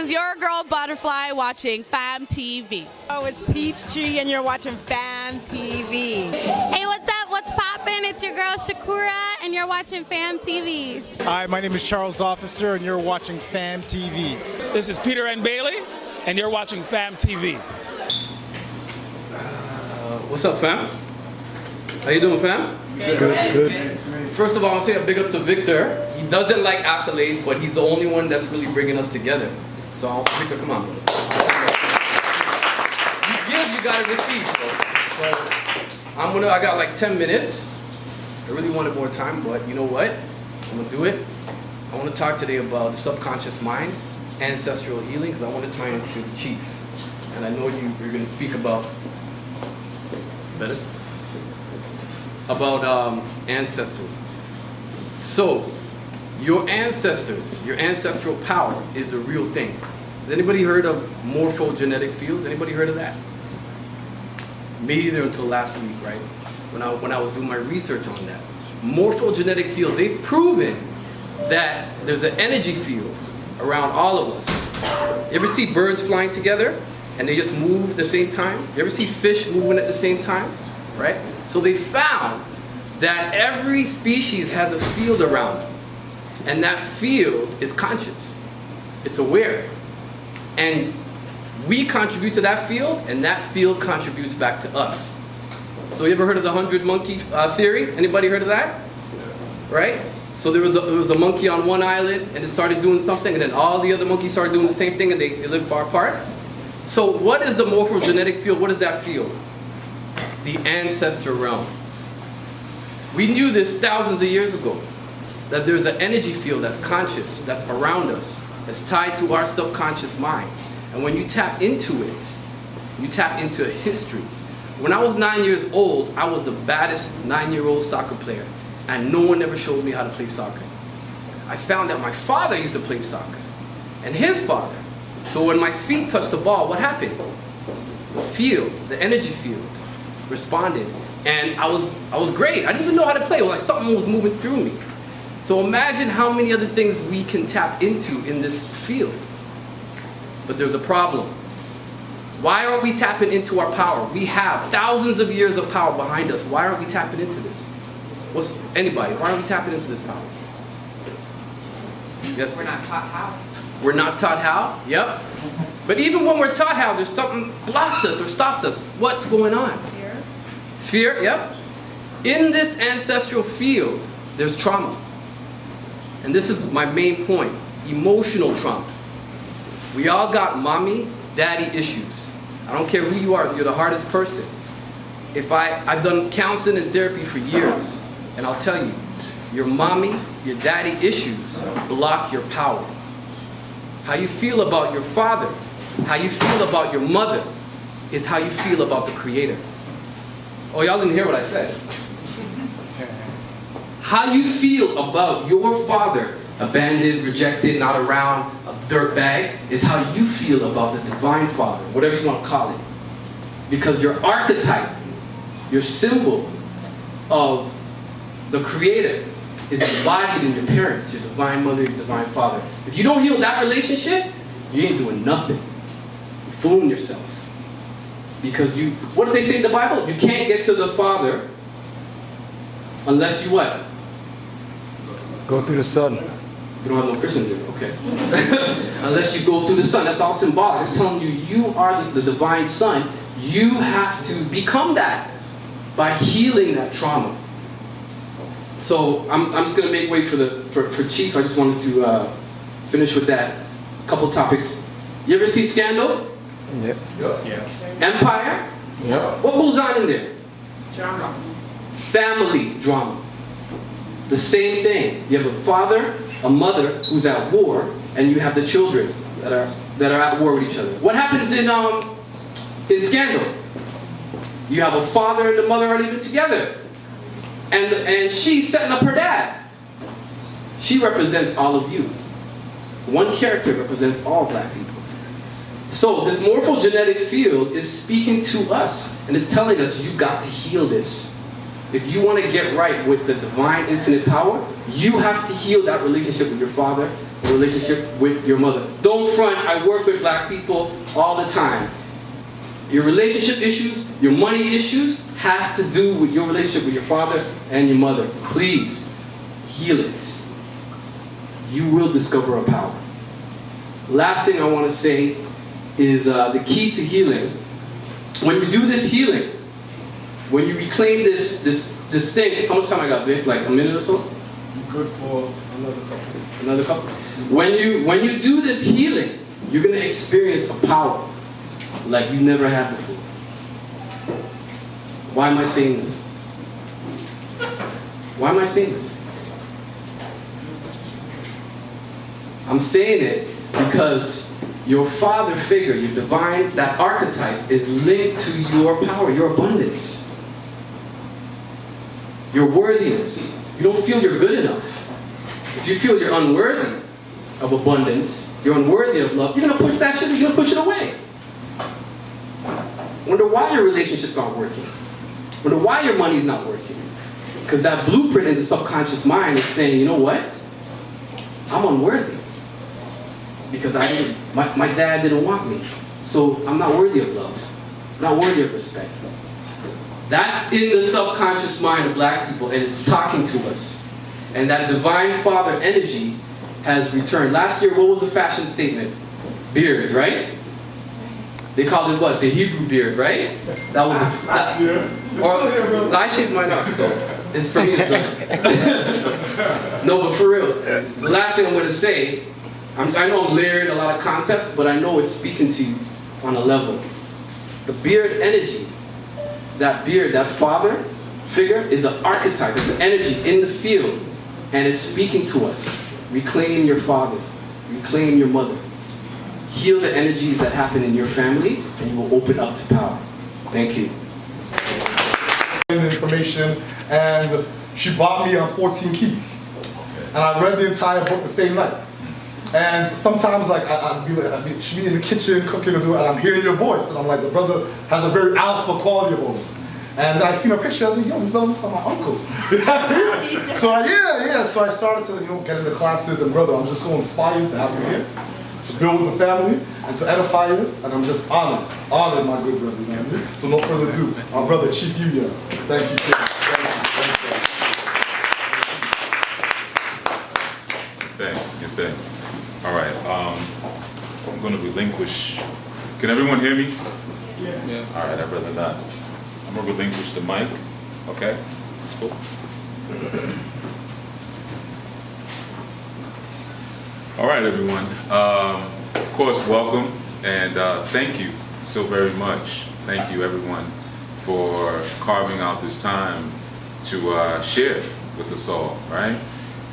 is your girl Butterfly watching Fam TV. Oh, it's Peachtree and you're watching Fam TV. Hey, what's up? What's poppin'? It's your girl Shakura and you're watching Fam TV. Hi, my name is Charles Officer and you're watching Fam TV. This is Peter and Bailey and you're watching Fam TV. What's up, fam? How you doing, fam? Good. First of all, I want to say a big up to Victor. He doesn't like accolades, but he's the only one that's really bringing us together. So, Victor, come on. You give, you gotta receive. So, I got like 10 minutes. I really wanted more time, but you know what? I'm gonna do it. I want to talk today about the subconscious mind, ancestral healing, because I want to tie into the chief. And I know you're gonna speak about ancestors. So, your ancestors, your ancestral power is a real thing. Has anybody heard of morphogenetic fields? Anybody heard of that? Me either until last week, right? When I was doing my research on that. Morphogenetic fields, they've proven that there's an energy field around all of us. You ever see birds flying together and they just move at the same time? You ever see fish moving at the same time? Right? So they found that every species has a field around them. And that field is conscious. It's aware. And we contribute to that field, and that field contributes back to us. So you ever heard of the 100 monkey theory? Anybody heard of that? Right? So there was a monkey on one island, and it started doing something, and then all the other monkeys started doing the same thing, and they lived far apart. So what is the morphogenetic field? What is that field? The ancestor realm. We knew this thousands of years ago, that there's an energy field that's conscious, that's around us, that's tied to our subconscious mind. And when you tap into it, you tap into a history. When I was 9 years old, I was the baddest 9-year-old soccer player, and no one ever showed me how to play soccer. I found that my father used to play soccer, and his father. So when my feet touched the ball, what happened? The field, the energy field, responded. And I was great. I didn't even know how to play. Like something was moving through me. So imagine how many other things we can tap into in this field. But there's a problem. Why aren't we tapping into our power? We have thousands of years of power behind us. Why aren't we tapping into this? Anybody, why aren't we tapping into this power? Yes? We're not taught how. We're not taught how? Yep. But even when we're taught how, there's something blocks us or stops us. What's going on? Fear. Fear, yep. In this ancestral field, there's trauma. And this is my main point, emotional trauma. We all got mommy, daddy issues. I don't care who you are, you're the hardest person. I've done counseling and therapy for years, and I'll tell you, your mommy, your daddy issues block your power. How you feel about your father, how you feel about your mother, is how you feel about the Creator. Oh, y'all didn't hear what I said. How you feel about your father, abandoned, rejected, not around, a dirtbag, is how you feel about the Divine Father, whatever you want to call it. Because your archetype, your symbol of the Creator is embodied in your parents, your Divine Mother, your Divine Father. If you don't heal that relationship, you ain't doing nothing. You're fooling yourself. Because what do they say in the Bible? You can't get to the Father unless you what? Go through the sun. You don't have no Christians here, okay. Unless you go through the Son, that's all symbolic. It's telling you, you are the Divine Son. You have to become that by healing that trauma. So I'm just going to make way for Chief. I just wanted to finish with that. Couple topics. You ever see Scandal? Yep. Yeah. Empire? Yep. What goes on in there? Drama. Family drama. The same thing. You have a father, a mother who's at war, and you have the children that are at war with each other. What happens in Scandal? You have a father and the mother aren't even together. And she's setting up her dad. She represents all of you. One character represents all black people. So this morphogenetic field is speaking to us, and it's telling us you got to heal this. If you want to get right with the divine infinite power, you have to heal that relationship with your father, a relationship with your mother. Don't front, I work with black people all the time. Your relationship issues, your money issues, has to do with your relationship with your father and your mother. Please, heal it. You will discover a power. Last thing I want to say is the key to healing. When you do this healing, when you reclaim this thing, how much time I got, Vic? Like a minute or so? You good for another couple. Another couple. When you do this healing, you're gonna experience a power like you never had before. Why am I saying this? Why am I saying this? I'm saying it because your father figure, your divine, that archetype is linked to your power, your abundance, your worthiness. You don't feel you're good enough. If you feel you're unworthy of abundance, you're unworthy of love, you're gonna push that shit, you're gonna push it away. Wonder why your relationships aren't working. Wonder why your money's not working. Because that blueprint in the subconscious mind is saying, you know what? I'm unworthy. Because my dad didn't want me. So I'm not worthy of love. Not worthy of respect. That's in the subconscious mind of black people, and it's talking to us. And that divine father energy has returned. Last year, what was the fashion statement? Beards, right? They called it what? The Hebrew beard, right? That was last year. Or I shaved mine off, so it's for me. No, but for real, the last thing I'm going to say, I know I'm layering a lot of concepts, but I know it's speaking to you on a level. The beard energy, that beard, that father figure is an archetype. It's an energy in the field, and it's speaking to us. Reclaim your father. Reclaim your mother. Heal the energies that happen in your family, and you will open up to power. Thank you. Information, and she bought me 14 keys, and I read the entire book the same night. And sometimes, like, she'd be in the kitchen cooking or doing, and I'm hearing your voice, and I'm like, the brother has a very alpha quality about him. And I seen her picture, I was like, yo, this brother looks like my uncle. So so I started to, get into classes, and brother, I'm just so inspired to have you here, to build the family, and to edify us, and I'm just honored, my good brother, man. So no further ado, our brother, Chief Yuya. Thank you, Chief. Thanks, good thanks. All right, I'm gonna relinquish, can everyone hear me? Yeah. All right, I'd rather not. I'm gonna relinquish the mic, okay? Cool. All right, everyone. Of course, welcome, and thank you so very much. Thank you, everyone, for carving out this time to share with us all, right?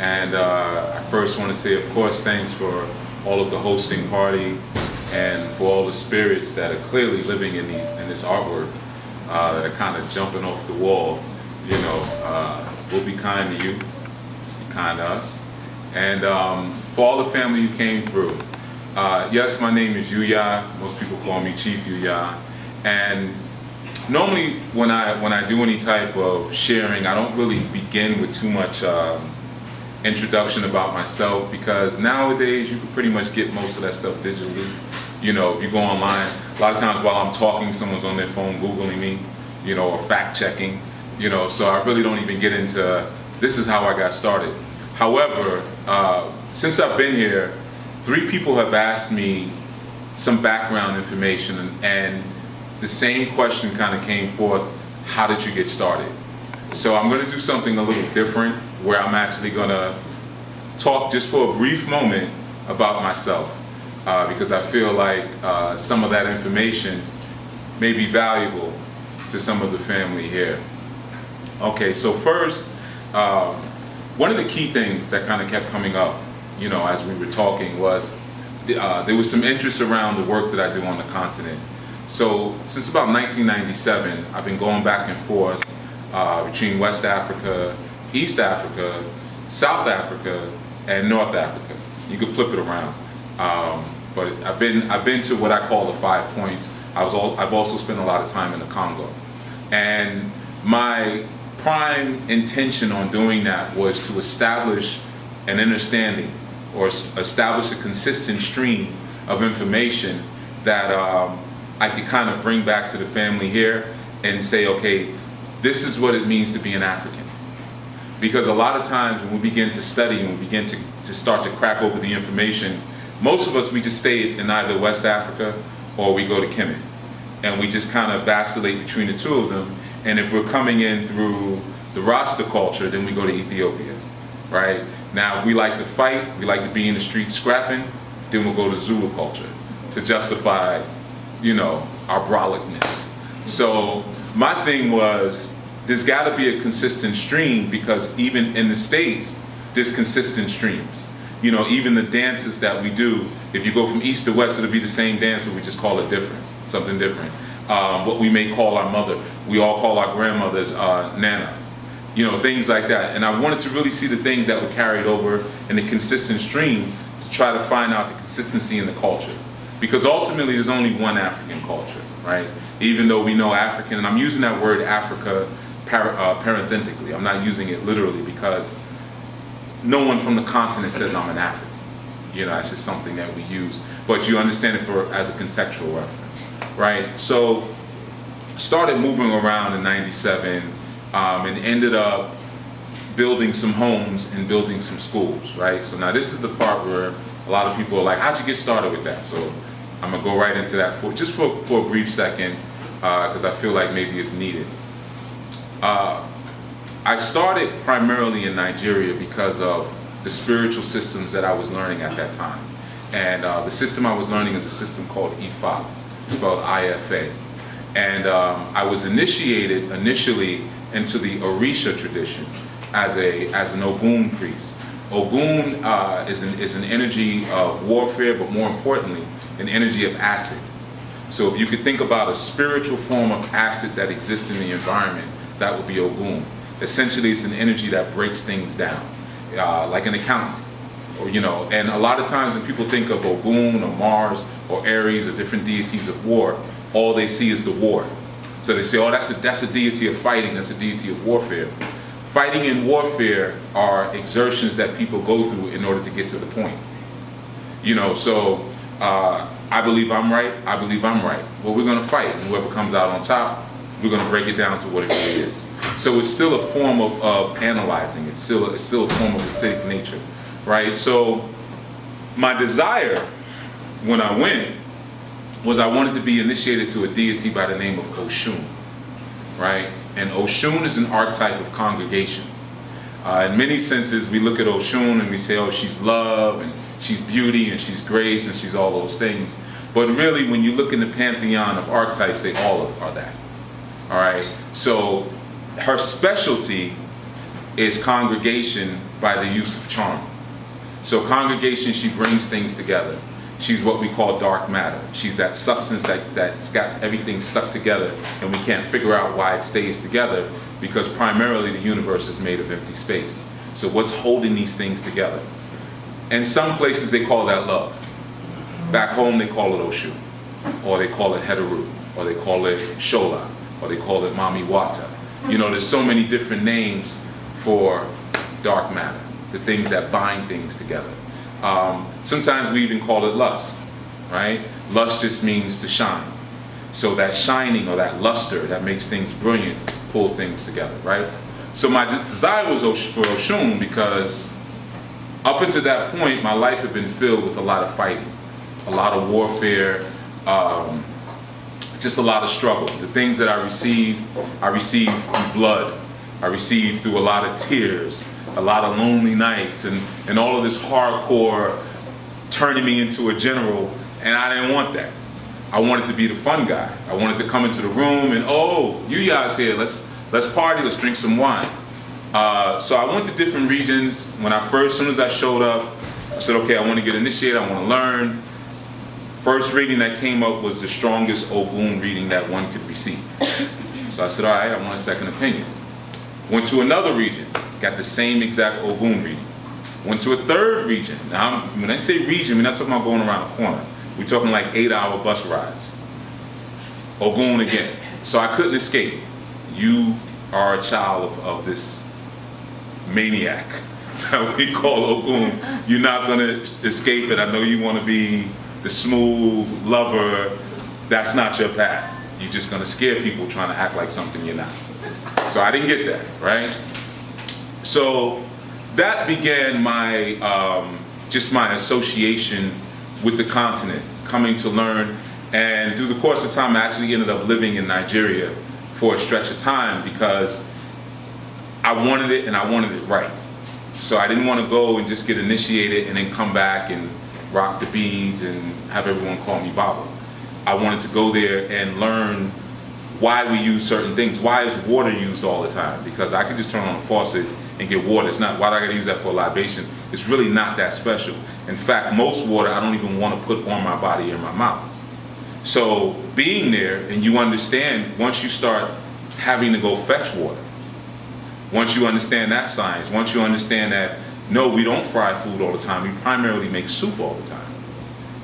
And I first want to say, of course, thanks for all of the hosting party and for all the spirits that are clearly living in this artwork that are kind of jumping off the wall. We'll be kind to you, be kind to us. And for all the family you came through, yes, my name is Yuya. Most people call me Chief Yuya. And normally when I do any type of sharing, I don't really begin with too much introduction about myself, because nowadays you can pretty much get most of that stuff digitally. If you go online, a lot of times while I'm talking, someone's on their phone Googling me, or fact checking, so I really don't even get into, this is how I got started. However, since I've been here, 3 people have asked me some background information, and the same question kind of came forth, how did you get started? So I'm going to do something a little different, where I'm actually going to talk just for a brief moment about myself, because I feel like some of that information may be valuable to some of the family here. Okay, so first, one of the key things that kind of kept coming up, as we were talking, was there was some interest around the work that I do on the continent. So since about 1997, I've been going back and forth between West Africa, East Africa, South Africa, and North Africa. You could flip it around. But I've been to what I call the 5 points. I've also spent a lot of time in the Congo. And my prime intention on doing that was to establish an understanding or establish a consistent stream of information that I could kind of bring back to the family here and say, okay, this is what it means to be an African. Because a lot of times when we begin to study and we begin to start to crack open the information, most of us, we just stay in either West Africa or we go to Kemet. And we just kind of vacillate between the two of them. And if we're coming in through the Rasta culture, then we go to Ethiopia, right? Now, if we like to fight, we like to be in the streets scrapping, then we'll go to Zulu culture to justify, you know, our brolickness. So my thing was, there's got to be a consistent stream, because even in the States, there's consistent streams. You know, even the dances that we do, if you go from east to west, it'll be the same dance, but we just call it different, something different. What we may call our mother, we all call our grandmothers Nana. You know, things like that. And I wanted to really see the things that were carried over in a consistent stream to try to find out the consistency in the culture. Because ultimately, there's only one African culture, right? Even though we know African, and I'm using that word Africa parenthetically. I'm not using it literally, because no one from the continent says I'm an African. You know, it's just something that we use. But you understand it as a contextual reference, right? So started moving around in '97 and ended up building some homes and building some schools, right? So now this is the part where a lot of people are like, how'd you get started with that? So I'm gonna go right into that for a brief second, because I feel like maybe it's needed. I started primarily in Nigeria because of the spiritual systems that I was learning at that time. And the system I was learning is a system called Ifa, spelled I-F-A. And I was initiated initially into the Orisha tradition as an Ogun priest. Ogun is an energy of warfare, but more importantly, an energy of acid. So if you could think about a spiritual form of acid that exists in the environment, that would be Ogun. Essentially, it's an energy that breaks things down, like an accountant, or, you know. And a lot of times when people think of Ogun or Mars or Ares or different deities of war, all they see is the war. So they say, oh, that's a deity of fighting, that's a deity of warfare. Fighting and warfare are exertions that people go through in order to get to the point. You know, so I believe I'm right, I believe I'm right. Well, we're gonna fight, and whoever comes out on top, we're gonna break it down to what it really is. So it's still a form of analyzing, it's still a form of acidic nature, right? So my desire when I went was I wanted to be initiated to a deity by the name of Oshun, right? And Oshun is an archetype of congregation. In many senses, we look at Oshun and we say, oh, she's love, and she's beauty, and she's grace, and she's all those things. But really, when you look in the pantheon of archetypes, they all are that, all right? So her specialty is congregation by the use of charm. So congregation, she brings things together. She's what we call dark matter. She's that substance that's got everything stuck together, and we can't figure out why it stays together, because primarily the universe is made of empty space. So what's holding these things together? In some places they call that love. Back home they call it Oshu, or they call it Heteru, or they call it Shola, or they call it Mami Wata. You know, there's so many different names for dark matter, the things that bind things together. Sometimes we even call it lust, right? Lust just means to shine. So that shining or that luster that makes things brilliant pulls things together, right? So my desire was for Oshun because up until that point, my life had been filled with a lot of fighting, a lot of warfare, just a lot of struggle. The things that I received through blood. I received through a lot of tears, a lot of lonely nights, and all of this hardcore turning me into a general, and I didn't want that. I wanted to be the fun guy. I wanted to come into the room and, oh, Yuya's here, let's party, let's drink some wine. So I went to different regions. As soon as I showed up, I said, okay, I want to get initiated, I want to learn. First reading that came up was the strongest Ogun reading that one could receive. So I said, all right, I want a second opinion. Went to another region, got the same exact Ogun reading. Went to a third region. Now, when I say region, we're not talking about going around a corner. We're talking like 8-hour bus rides. Ogun again. So I couldn't escape. You are a child of this maniac. that we call Ogun. You're not gonna escape it. I know you wanna be the smooth lover. That's not your path. You're just gonna scare people trying to act like something you're not. So I didn't get that, right? So that began my, just my association with the continent, coming to learn. And through the course of time, I actually ended up living in Nigeria for a stretch of time because I wanted it and I wanted it right. So I didn't want to go and just get initiated and then come back and rock the beads and have everyone call me Baba. I wanted to go there and learn why we use certain things. Why is water used all the time? Because I could just turn on a faucet and get water. It's not, why do I gotta use that for a libation? It's really not that special. In fact, most water I don't even want to put on my body or my mouth. So being there, and you understand, once you start having to go fetch water, once you understand that science, once you understand that, no, we don't fry food all the time, we primarily make soup all the time.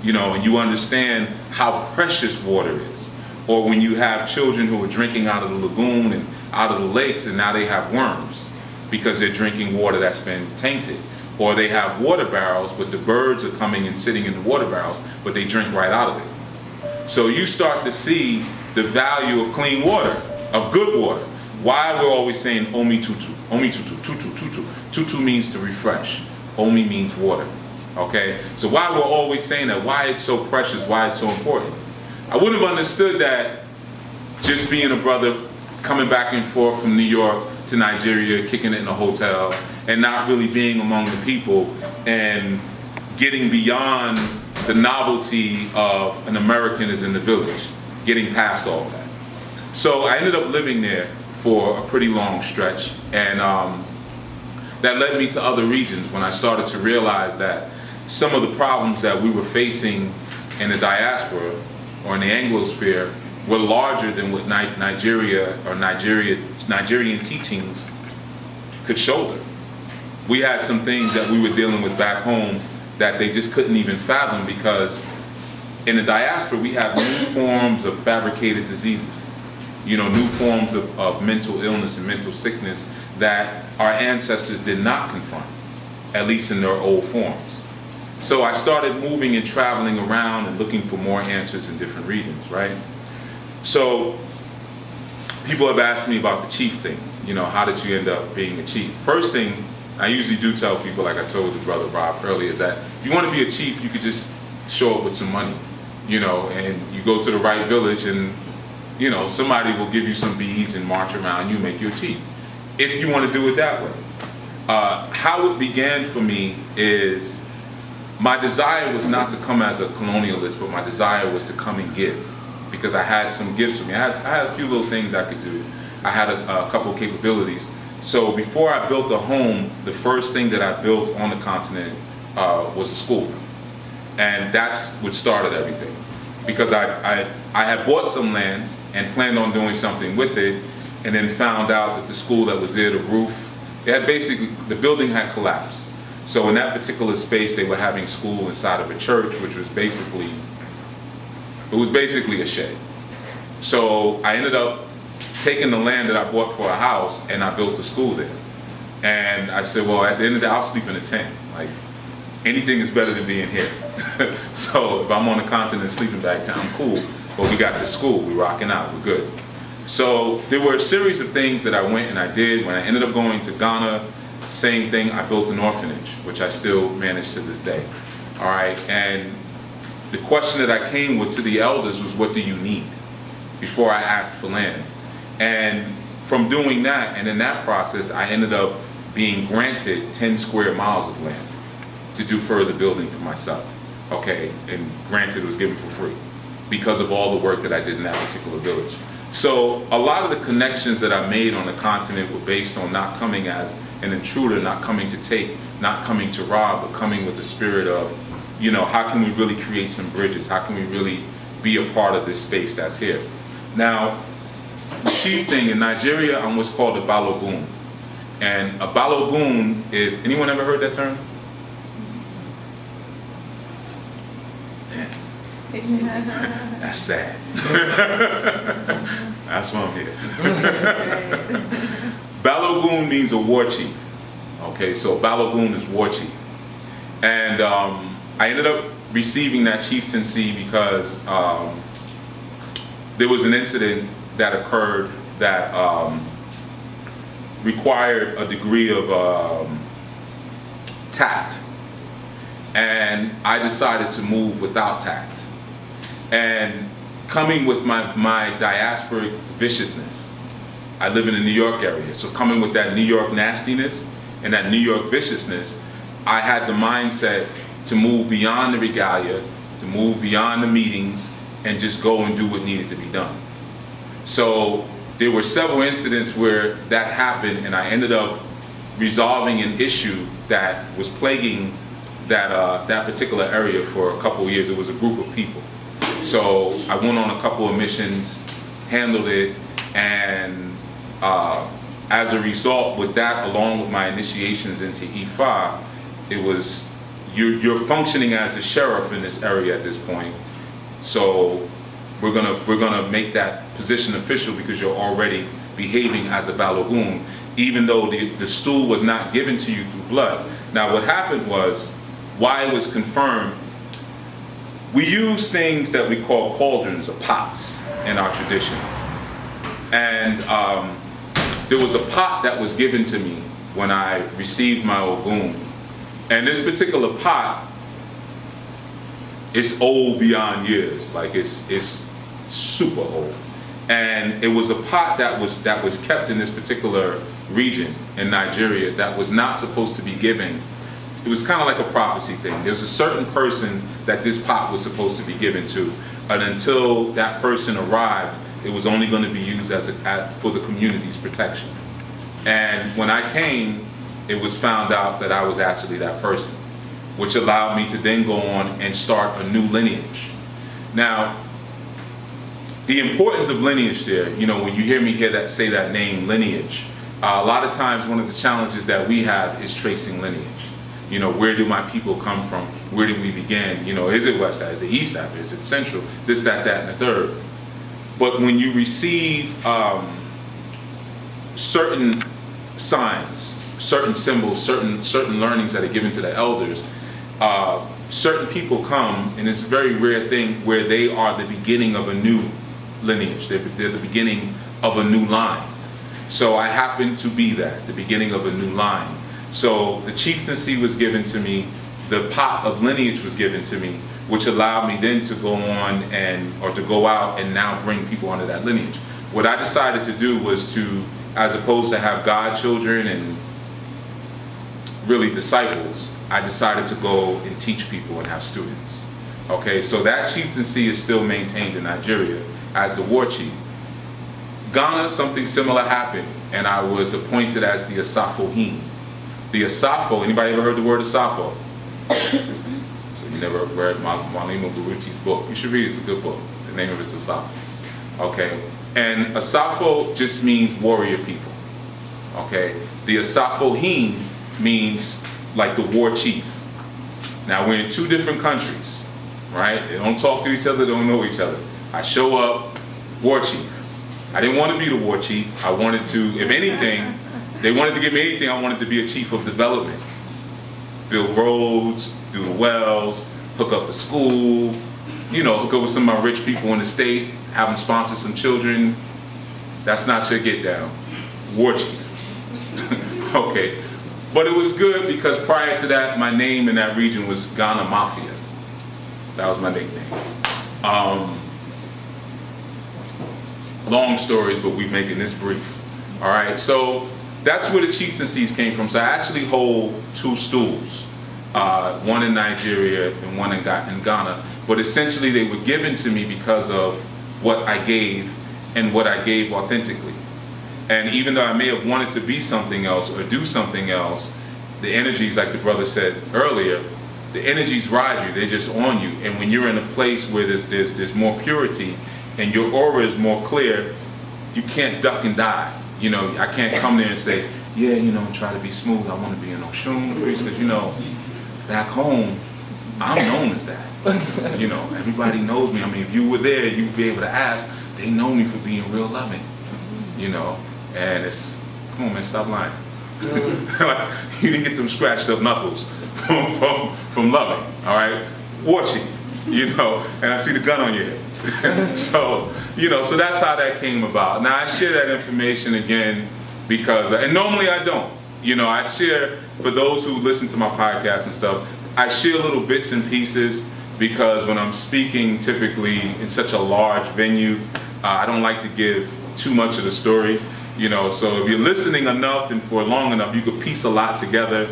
You know, and you understand how precious water is. Or when you have children who are drinking out of the lagoon and out of the lakes and now they have worms because they're drinking water that's been tainted. Or they have water barrels, but the birds are coming and sitting in the water barrels, but they drink right out of it. So you start to see the value of clean water, of good water. Why we're always saying Omi Tutu, Omi Tutu, Tutu, Tutu. Tutu means to refresh. Omi means water. Okay? So why we're always saying that, why it's so precious, why it's so important. I wouldn't have understood that just being a brother coming back and forth from New York to Nigeria, kicking it in a hotel, and not really being among the people and getting beyond the novelty of an American is in the village, getting past all that. So I ended up living there for a pretty long stretch, and that led me to other regions when I started to realize that some of the problems that we were facing in the diaspora or in the Anglosphere were larger than what Nigeria or Nigerian teachings could shoulder. We had some things that we were dealing with back home that they just couldn't even fathom, because in the diaspora we have new forms of fabricated diseases, you know, new forms of mental illness and mental sickness that our ancestors did not confront, at least in their old forms. So I started moving and traveling around and looking for more answers in different regions, right? So people have asked me about the chief thing, you know, how did you end up being a chief? First thing, I usually do tell people, like I told your brother Rob earlier, is that if you want to be a chief, you could just show up with some money, you know, and you go to the right village and, you know, somebody will give you some beads and march around, you make you a chief. If you want to do it that way. How it began for me is, my desire was not to come as a colonialist, but my desire was to come and give, because I had some gifts for me. I had a few little things I could do. I had a couple of capabilities. So before I built a home, the first thing that I built on the continent was a school. And that's what started everything. Because I had bought some land and planned on doing something with it, and then found out that the school that was there, the roof, it had basically, the building had collapsed. So in that particular space, they were having school inside of a church, which was basically, it was basically a shed. So I ended up taking the land that I bought for a house, and I built a school there. And I said, well, at the end of the day, I'll sleep in a tent. Like, anything is better than being here. So if I'm on the continent sleeping bag time, I'm cool. But we got this school, we're rocking out, we're good. So there were a series of things that I went and I did. When I ended up going to Ghana, same thing, I built an orphanage, which I still manage to this day. All right, and the question that I came with to the elders was, what do you need? Before I asked for land. And from doing that, and in that process, I ended up being granted 10 square miles of land to do further building for myself. Okay, and granted, it was given for free because of all the work that I did in that particular village. So a lot of the connections that I made on the continent were based on not coming as an intruder, not coming to take, not coming to rob, but coming with the spirit of, you know, how can we really create some bridges? How can we really be a part of this space that's here? Now, the chief thing in Nigeria, I'm what's called a Balogun. And a Balogun is, anyone ever heard that term? Man. That's sad. That's why I'm here. Balogun means a war chief. A Okay, so Balogun is war chief. And I ended up receiving that chieftaincy because there was an incident that occurred that required a degree of tact. And I decided to move without tact. And coming with my diasporic viciousness, I live in the New York area, so coming with that New York nastiness and that New York viciousness, I had the mindset to move beyond the regalia, to move beyond the meetings, and just go and do what needed to be done. So there were several incidents where that happened, and I ended up resolving an issue that was plaguing that particular area for a couple of years. It was a group of people. So I went on a couple of missions, handled it, and as a result, with that, along with my initiations into Ifa, it was you're functioning as a sheriff in this area at this point. So we're gonna make that position official because you're already behaving as a Balogun, even though the stool was not given to you through blood. Now what happened was, why it was confirmed, we use things that we call cauldrons or pots in our tradition. And there was a pot that was given to me when I received my Ogun. And this particular pot is old beyond years, like it's super old. And it was a pot that was kept in this particular region in Nigeria that was not supposed to be given. It was kind of like a prophecy thing. There's a certain person that this pot was supposed to be given to, and until that person arrived, it was only going to be used for the community's protection. And when I came, it was found out that I was actually that person, which allowed me to then go on and start a new lineage. Now, the importance of lineage there, you know, when you hear me say that name, lineage, a lot of times one of the challenges that we have is tracing lineage. You know, where do my people come from? Where did we begin? You know, is it West Side? Is it East Side? Is it Central? This, that, and the third. But when you receive certain signs, certain symbols, certain learnings that are given to the elders, certain people come, and it's a very rare thing where they are the beginning of a new lineage. They're the beginning of a new line. So I happen to be that, the beginning of a new line. So the chieftaincy was given to me, the pot of lineage was given to me, which allowed me then to go on or to go out and now bring people under that lineage. What I decided to do was to, as opposed to have godchildren and really disciples, I decided to go and teach people and have students. Okay, so that chieftaincy is still maintained in Nigeria as the war chief. Ghana, something similar happened, and I was appointed as the Asafohim. The Asafo, anybody ever heard the word Asafo? So you never read Malima Baruchi's book. You should read it, it's a good book. The name of it's Asafo. Okay, and Asafo just means warrior people. Okay, the Asafohim means like the war chief. Now we're in two different countries, right? They don't talk to each other, don't know each other. I show up, war chief. I didn't want to be the war chief. I wanted to, if anything, they wanted to give me anything, I wanted to be a chief of development. Build roads, do the wells, hook up the school, you know, hook up with some of my rich people in the States, have them sponsor some children. That's not your get down. War chief. Okay. But it was good because prior to that, my name in that region was Ghana Mafia. That was my nickname. Long stories, but we're making this brief. All right, so that's where the chieftaincies came from. So I actually hold two stools, one in Nigeria and one in Ghana. But essentially they were given to me because of what I gave and what I gave authentically. And even though I may have wanted to be something else or do something else, the energies, like the brother said earlier, the energies ride you, they're just on you. And when you're in a place where there's more purity and your aura is more clear, you can't duck and dive. You know, I can't come there and say, yeah, you know, try to be smooth. I want to be an Oshun priest, because, you know, back home, I'm known as that. You know, everybody knows me. I mean, if you were there, you'd be able to ask. They know me for being real loving, you know. And it's, come on, man, stop lying. Like, you didn't get them scratched up knuckles from loving, all right? War chief, you know, and I see the gun on your head. So, you know, so that's how that came about. Now I share that information again because, and normally I don't, you know, I share, for those who listen to my podcast and stuff, I share little bits and pieces because when I'm speaking typically in such a large venue, I don't like to give too much of the story, you know, so if you're listening enough and for long enough, you could piece a lot together,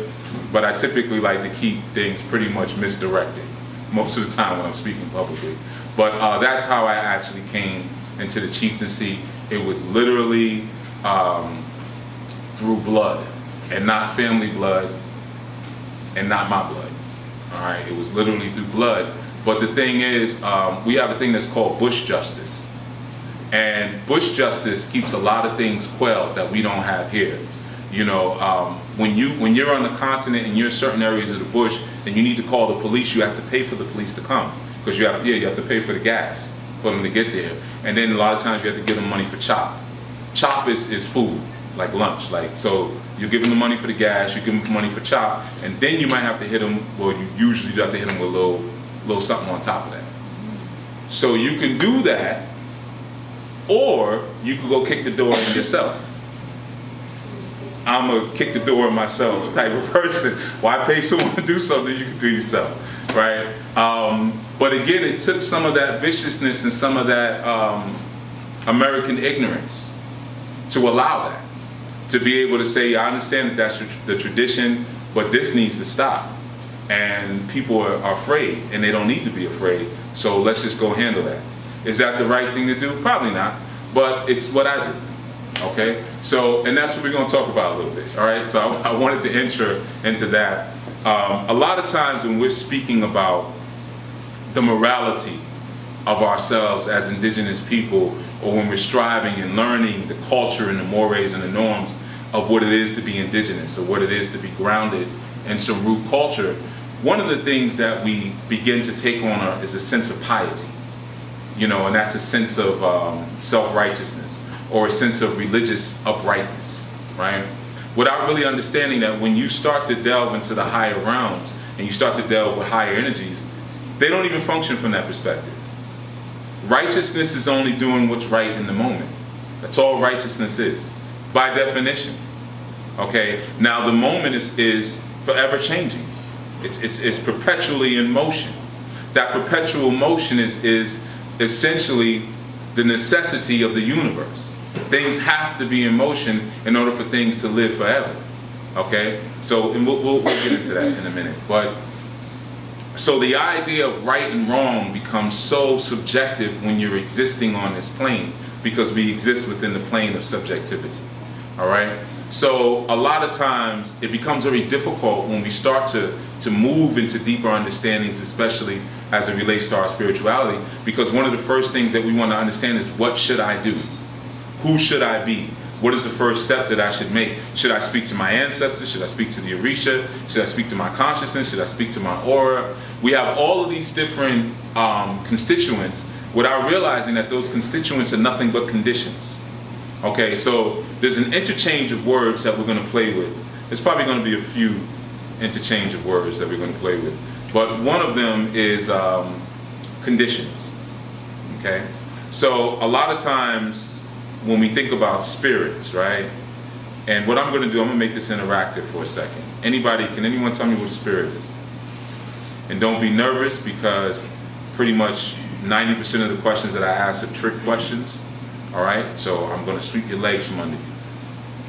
but I typically like to keep things pretty much misdirected most of the time when I'm speaking publicly. But that's how I actually came into the chieftaincy. It was literally through blood, and not family blood, and not my blood. All right, it was literally through blood. But the thing is, we have a thing that's called Bush justice. And Bush justice keeps a lot of things quelled that we don't have here. You know, when you're on the continent and you're in certain areas of the bush, then you need to call the police. You have to pay for the police to come because you have to pay for the gas for them to get there. And then a lot of times you have to give them money for chop. Chop is food, like lunch. Like, so you give them the money for the gas, you give them money for chop, and then you might have to hit them. Well, you usually have to hit them with a little something on top of that. So you can do that, or you could go kick the door in yourself. I'm a kick the door myself type of person. Why pay someone to do something you can do yourself, right? But again, it took some of that viciousness and some of that American ignorance to allow that. To be able to say, I understand that that's the tradition, but this needs to stop. And people are afraid, and they don't need to be afraid, so let's just go handle that. Is that the right thing to do? Probably not, but it's what I do. Okay, so, and that's what we're going to talk about a little bit, all right? So I wanted to enter into that. A lot of times when we're speaking about the morality of ourselves as indigenous people, or when we're striving and learning the culture and the mores and the norms of what it is to be indigenous, or what it is to be grounded in some root culture, one of the things that we begin to take on is a sense of piety, you know, and that's a sense of self-righteousness, or a sense of religious uprightness, right? Without really understanding that when you start to delve into the higher realms and you start to delve with higher energies, they don't even function from that perspective. Righteousness is only doing what's right in the moment. That's all righteousness is, by definition. Okay, now the moment is forever changing. It's perpetually in motion. That perpetual motion is essentially the necessity of the universe. Things have to be in motion in order for things to live forever. Okay, so and we'll get into that in a minute. But so the idea of right and wrong becomes so subjective when you're existing on this plane, because we exist within the plane of subjectivity. All right. So a lot of times it becomes very difficult when we start to move into deeper understandings, especially as it relates to our spirituality, because one of the first things that we want to understand is, what should I do? Who should I be? What is the first step that I should make? Should I speak to my ancestors? Should I speak to the Orisha? Should I speak to my consciousness? Should I speak to my aura? We have all of these different constituents without realizing that those constituents are nothing but conditions. Okay, so there's an interchange of words that we're going to play with. There's probably going to be a few interchange of words that we're going to play with. But one of them is conditions. Okay, so a lot of times when we think about spirits, right? And what I'm going to do, I'm going to make this interactive for a second. Can anyone tell me what a spirit is? And don't be nervous, because pretty much 90% of the questions that I ask are trick questions. All right, so I'm going to sweep your legs from under you.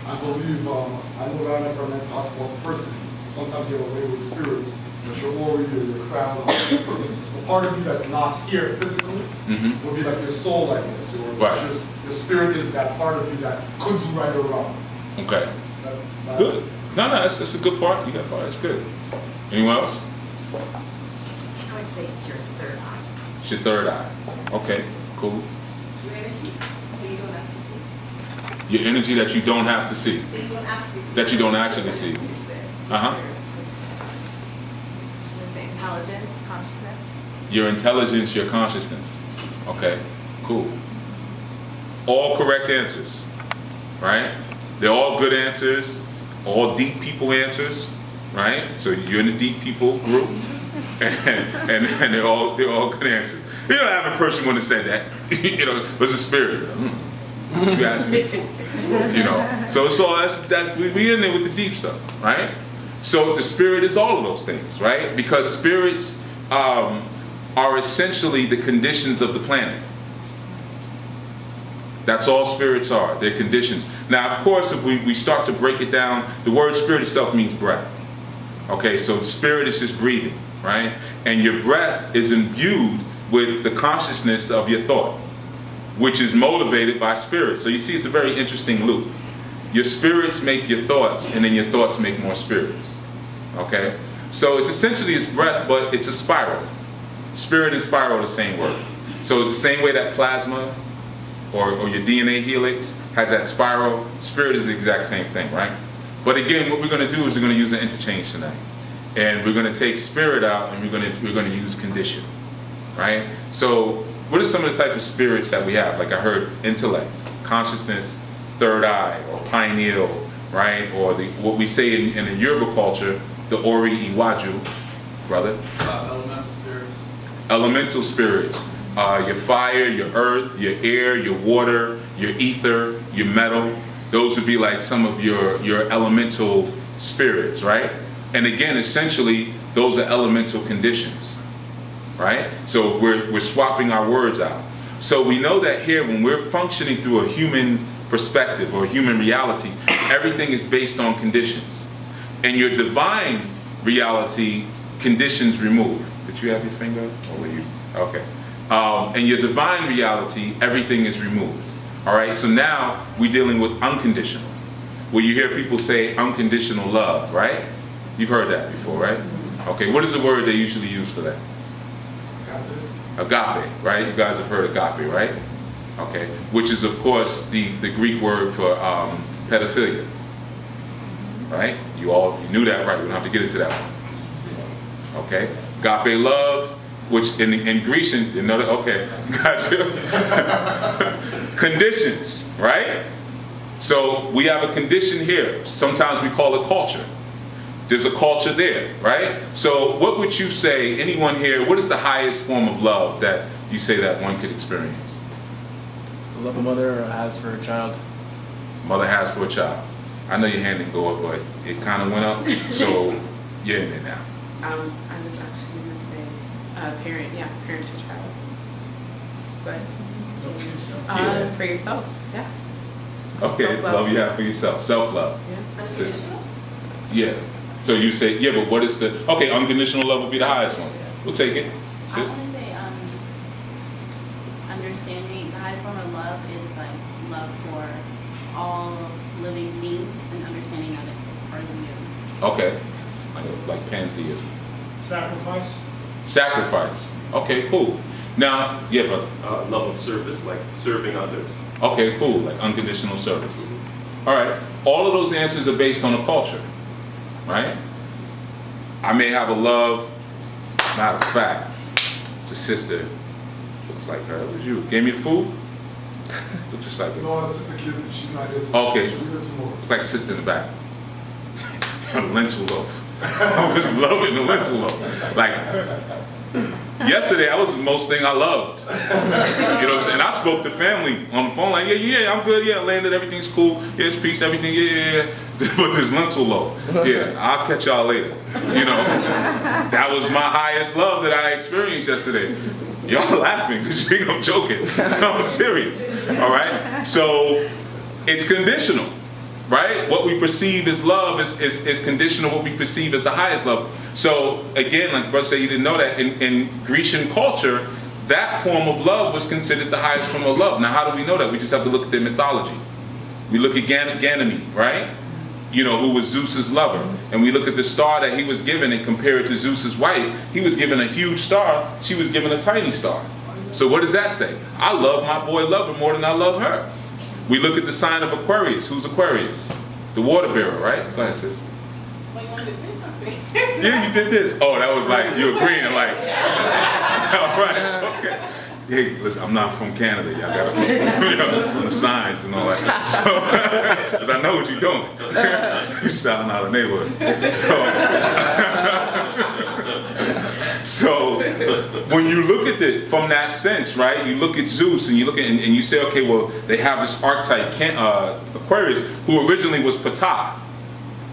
I believe, I know that I've never talks about person. So sometimes you have a way with spirits, but your aura, your crown, the part of you that's not here physically will be like your soul likeness. Your spirit is that part of you that could do right or wrong. Okay. Good. No, that's a good part. You got part. That's good. Anyone else? I would say it's your third eye. It's your third eye. Okay, cool. Your energy that you don't have to see. Your energy that you don't have to see. That you don't actually see. Uh-huh. The intelligence, consciousness. Your intelligence, your consciousness. Okay, cool. All correct answers, right? They're all good answers. all deep people answers, right? So you're in the deep people group, and they're all good answers. You don't have a person when it said that, you know, was a spirit. What you asking me for? You know, so we in there with the deep stuff, right? So the spirit is all of those things, right? Because spirits are essentially the conditions of the planet. That's all spirits are, they're conditions. Now, of course, if we start to break it down, the word spirit itself means breath. Okay, so spirit is just breathing, right? And your breath is imbued with the consciousness of your thought, which is motivated by spirit. So you see, it's a very interesting loop. Your spirits make your thoughts, and then your thoughts make more spirits. Okay? So it's essentially it's breath, but it's a spiral. Spirit and spiral are the same word. So the same way that plasma or your DNA helix has that spiral, spirit is the exact same thing, right? But again, what we're going to do is we're going to use an interchange tonight. And we're going to take spirit out, and we're going to use condition, right? So what are some of the type of spirits that we have? Like I heard intellect, consciousness, third eye, or pineal, right? Or what we say in the Yoruba culture, the Ori Iwaju, brother. Elemental spirits. Elemental spirits. Your fire, your earth, your air, your water, your ether, your metal. Those would be like some of your elemental spirits, right? And again, essentially, those are elemental conditions, right? So we're swapping our words out. So we know that here, when we're functioning through a human perspective or human reality, everything is based on conditions. And your divine reality, conditions remove. Did you have your finger? Or were you? Okay. And your divine reality, everything is removed. All right, so now we're dealing with unconditional. Where you hear people say unconditional love, right? You've heard that before, right? Okay, what is the word they usually use for that? Agape, right? You guys have heard agape, right? Okay, which is of course the Greek word for pedophilia, right? You knew that, right? We don't have to get into that one. Okay, agape love, which in Grecian, you know that? Okay, gotcha. Conditions, right? So we have a condition here. Sometimes we call it culture. There's a culture there, right? So what would you say, anyone here, what is the highest form of love that you say that one could experience? The love a mother has for her child. Mother has for a child. I know your hand didn't go up, but it kind of went up, so you're in there now. I was actually going to say parent to child. But for yourself, yeah. Okay, Self-love. love you have for yourself. Self-love. Yeah. Sis. Yeah. So you say, yeah, but what is okay, unconditional love would be the highest one. We'll take it. I Sis. want to say understanding, the highest form of love is like love for all living beings and understanding that it's part of you. Okay. Like pantheism. Sacrifice. Sacrifice. Okay, cool. Now, yeah, brother. Love of service, like serving others. Okay, cool. Like unconditional service. All right. All of those answers are based on a culture, right? I may have a love. Matter of fact, it's a sister. Looks like her. It was you. Gave me the food. Looks just like her. No, it's just a kid. She's not here. Okay. She'll be here tomorrow. It's like a sister in the back. Lentil loaf. I was loving the lentil loaf. Like, yesterday, that was the most thing I loved. You know what I'm saying? I spoke to family on the phone like, yeah, I'm good, yeah, landed, everything's cool, here's peace, everything, yeah. But this lentil loaf, yeah, I'll catch y'all later. You know, that was my highest love that I experienced yesterday. Y'all laughing because you think I'm joking. No, I'm serious, all right? So, it's conditional. Right? What we perceive as love is conditional, what we perceive as the highest love. So again, like brother said, you didn't know that in Grecian culture, that form of love was considered the highest form of love. Now how do we know that? We just have to look at their mythology. We look at Ganymede, right? You know, who was Zeus's lover. And we look at the star that he was given and compare it to Zeus's wife. He was given a huge star, she was given a tiny star. So what does that say? I love my boy lover more than I love her. We look at the sign of Aquarius. Who's Aquarius? The water bearer, right? Go ahead, sis. Well, you wanted to say something. Yeah, you did this. Oh, that was like, you agreeing, like, all right, okay. hey, listen, I'm not from Canada. Y'all gotta on the signs and all that. So, because I know what you're doing. You're selling out of the neighborhood. So when you look at it from that sense, right? You look at Zeus and you look at and you say, okay, well, they have this archetype Aquarius, who originally was Ptah.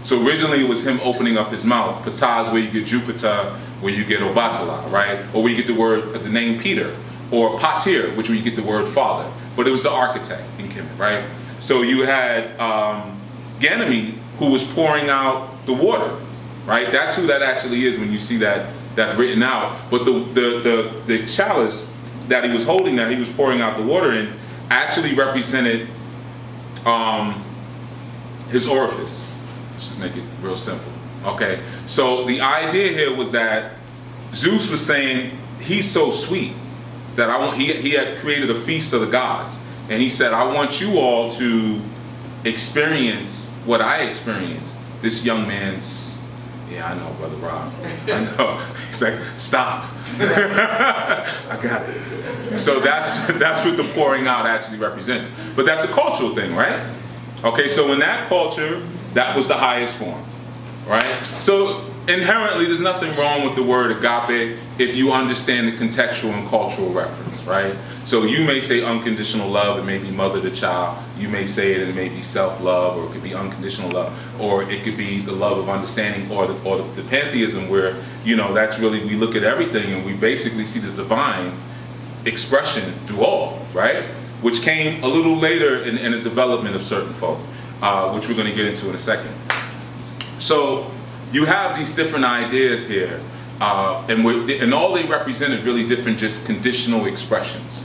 So originally it was him opening up his mouth. Ptah is where you get Jupiter, where you get Obatala, right? Or where you get the name Peter, or Patir, which where you get the word father. But it was the architect in Kemet, right? So you had Ganymede, who was pouring out the water, right? That's who that actually is when you see that written out. But the chalice that he was holding, that he was pouring out the water in, actually represented his orifice. Let's just make it real simple. Okay, so the idea here was that Zeus was saying he's so sweet that he had created a feast of the gods, and he said, I want you all to experience what I experienced. This young man's, yeah, I know, Brother Rob, I know. He's like, stop. I got it. So that's what the pouring out actually represents. But that's a cultural thing, right? Okay, so in that culture, that was the highest form, right? So inherently, there's nothing wrong with the word agape if you understand the contextual and cultural reference, right? So you may say unconditional love, it may be mother to child. You may say it, and it may be self-love, or it could be unconditional love, or it could be the love of understanding, or the pantheism, where, you know, that's really, we look at everything and we basically see the divine expression through all, right? Which came a little later in the development of certain folk, which we're going to get into in a second. So you have these different ideas here, and all they represent is really different, just conditional expressions,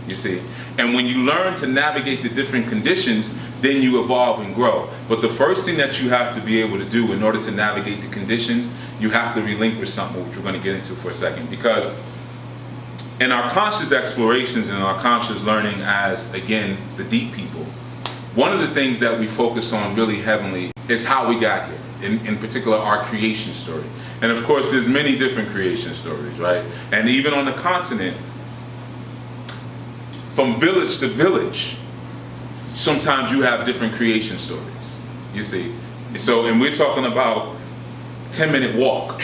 you see. And when you learn to navigate the different conditions, then you evolve and grow. But the first thing that you have to be able to do in order to navigate the conditions, you have to relinquish something, which we're going to get into for a second. Because in our conscious explorations and our conscious learning as, again, the deep people, one of the things that we focus on really heavily is how we got here. In particular, our creation story. And of course, there's many different creation stories, right? And even on the continent, from village to village, sometimes you have different creation stories, you see. So, and we're talking about 10-minute walk,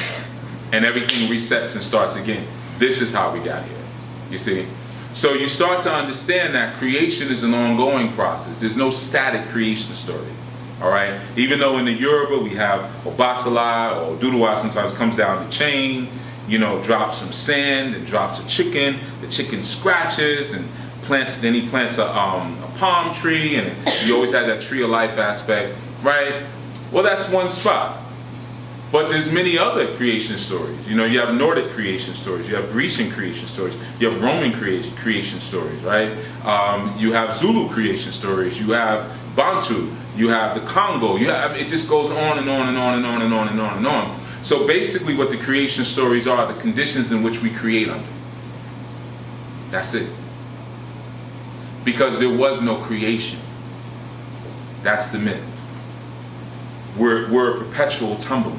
and everything resets and starts again. This is how we got here, you see. So you start to understand that creation is an ongoing process. There's no static creation story. All right, even though in the Yoruba we have Obatala, or Duduwa sometimes comes down the chain, you know, drops some sand and drops a chicken. The chicken scratches and plants. Then he plants a palm tree, and you always have that tree of life aspect, right? Well, that's one spot. But there's many other creation stories. You know, you have Nordic creation stories, you have Grecian creation stories, you have Roman creation stories, right? You have Zulu creation stories, you have Bantu, you have the Congo, it just goes on and on and on and on and on and on and on. So basically what the creation stories are, the conditions in which we create under. That's it. Because there was no creation. That's the myth. We're a perpetual tumbling.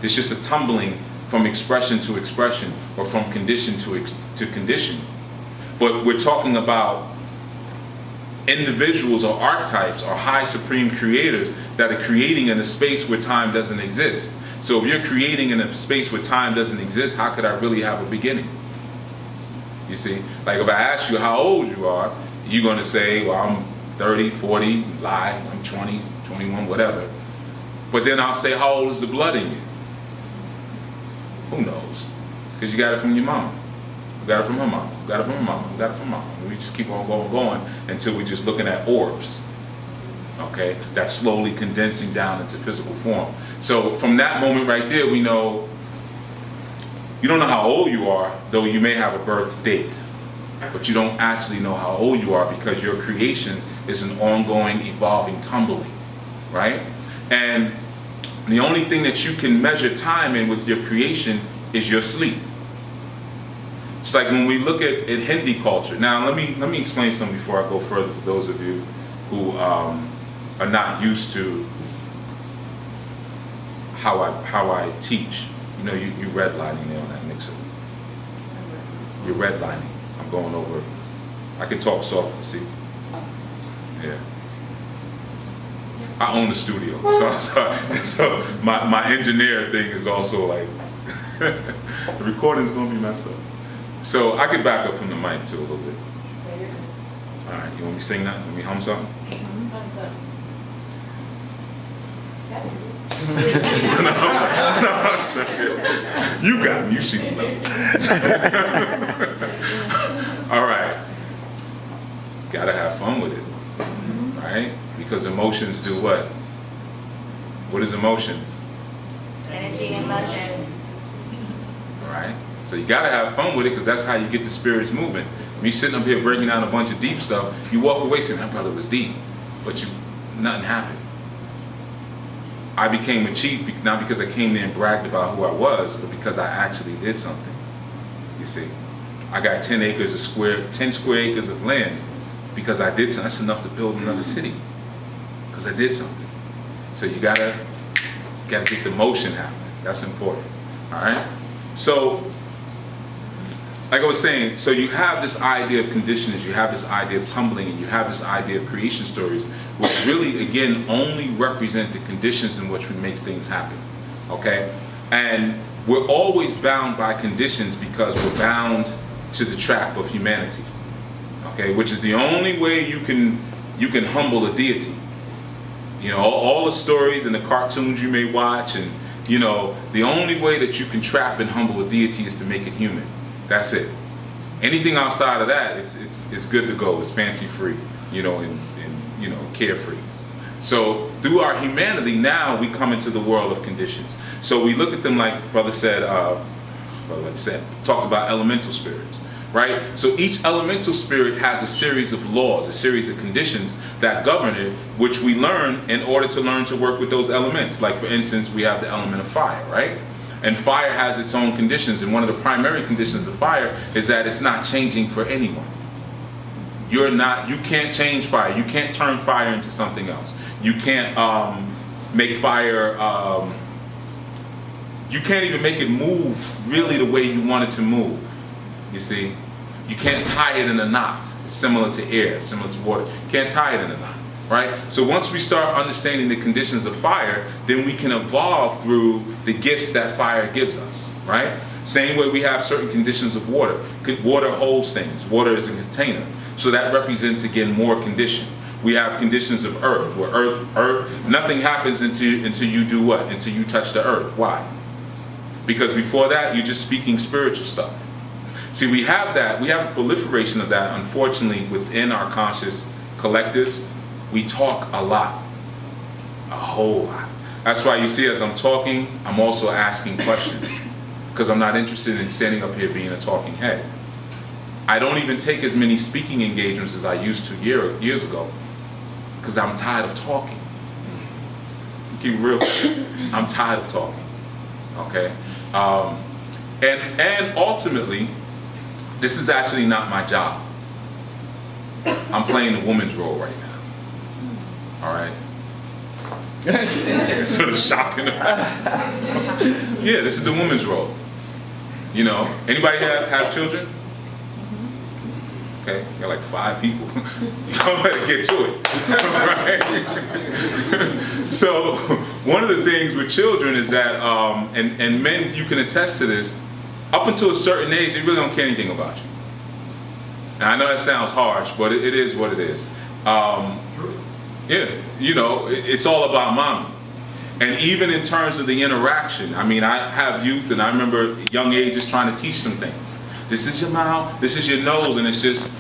There's just a tumbling from expression to expression, or from condition to condition. But we're talking about individuals or archetypes or high supreme creators that are creating in a space where time doesn't exist. So if you're creating in a space where time doesn't exist, how could I really have a beginning? You see, like if I ask you how old you are, you're going to say, well, I'm 30, 40, lie, I'm 20, 21, whatever. But then I'll say, how old is the blood in you? Who knows? Because you got it from your mama. You got it from her mama. You got it from her mama. You got it from mama. We just keep on going until we're just looking at orbs. Okay? That's slowly condensing down into physical form. So from that moment right there, we know you don't know how old you are, though you may have a birth date. But you don't actually know how old you are, because your creation is an ongoing, evolving tumbling. Right? And the only thing that you can measure time in with your creation is your sleep. It's like when we look at Hindi culture. Now, let me explain something before I go further for those of you who are not used to how I teach. You know, you redlining there on that mixer. You're redlining. I'm I'm going over. I can talk softly, see? Yeah. I own the studio, so my engineer thing is also like, the recording's gonna be messed up. So I can back up from the mic too a little bit. All right, you want me to sing that? Want me to hum something? No, you got me, you see me. All right, gotta have fun with it, right? Because emotions do what? What is emotions? Energy and motion. All right, so you gotta have fun with it because that's how you get the spirits moving. Me sitting up here breaking down a bunch of deep stuff, you walk away saying, that brother was deep, but nothing happened. I became a chief not because I came there and bragged about who I was, but because I actually did something. You see, I got 10 square acres of land because I did something. That's enough to build another city because I did something. So you gotta get the motion happening. That's important. All right. So, like I was saying, so you have this idea of conditions, you have this idea of tumbling, and you have this idea of creation stories, which really, again, only represent the conditions in which we make things happen, okay? And we're always bound by conditions because we're bound to the trap of humanity, okay? Which is the only way you can humble a deity. You know, all the stories and the cartoons you may watch, and, you know, the only way that you can trap and humble a deity is to make it human. That's it. Anything outside of that, it's good to go. It's fancy free, you know, and you know, carefree. So through our humanity, now we come into the world of conditions. So we look at them like Brother said, talked about elemental spirits, right? So each elemental spirit has a series of laws, a series of conditions that govern it, which we learn in order to learn to work with those elements. Like for instance, we have the element of fire, right? And fire has its own conditions, and one of the primary conditions of fire is that it's not changing for anyone. You can't change fire. You can't turn fire into something else. You can't make fire, you can't even make it move really the way you want it to move, you see? You can't tie it in a knot. It's similar to air, similar to water. You can't tie it in a knot. Right? So once we start understanding the conditions of fire, then we can evolve through the gifts that fire gives us, right? Same way we have certain conditions of water. Water holds things. Water is a container. So that represents, again, more condition. We have conditions of earth, where earth, nothing happens until you do what? Until you touch the earth. Why? Because before that, you're just speaking spiritual stuff. See, we have that. We have a proliferation of that, unfortunately, within our conscious collectives. We talk a lot, a whole lot. That's why you see as I'm talking, I'm also asking questions because I'm not interested in standing up here being a talking head. I don't even take as many speaking engagements as I used to years ago because I'm tired of talking. Keep real. I'm tired of talking, okay? And ultimately, this is actually not my job. I'm playing the woman's role right now. All right. Sort of shocking. Yeah, this is the woman's role. You know, anybody have children? Okay, you got like 5 people. Y'all better get to it, right? So one of the things with children is that, and men, you can attest to this. Up until a certain age, they really don't care anything about you. Now I know that sounds harsh, but it is what it is. Yeah, you know, it's all about mommy. And even in terms of the interaction, I mean, I have youth, and I remember at young ages trying to teach them things. This is your mouth, this is your nose, and it's just,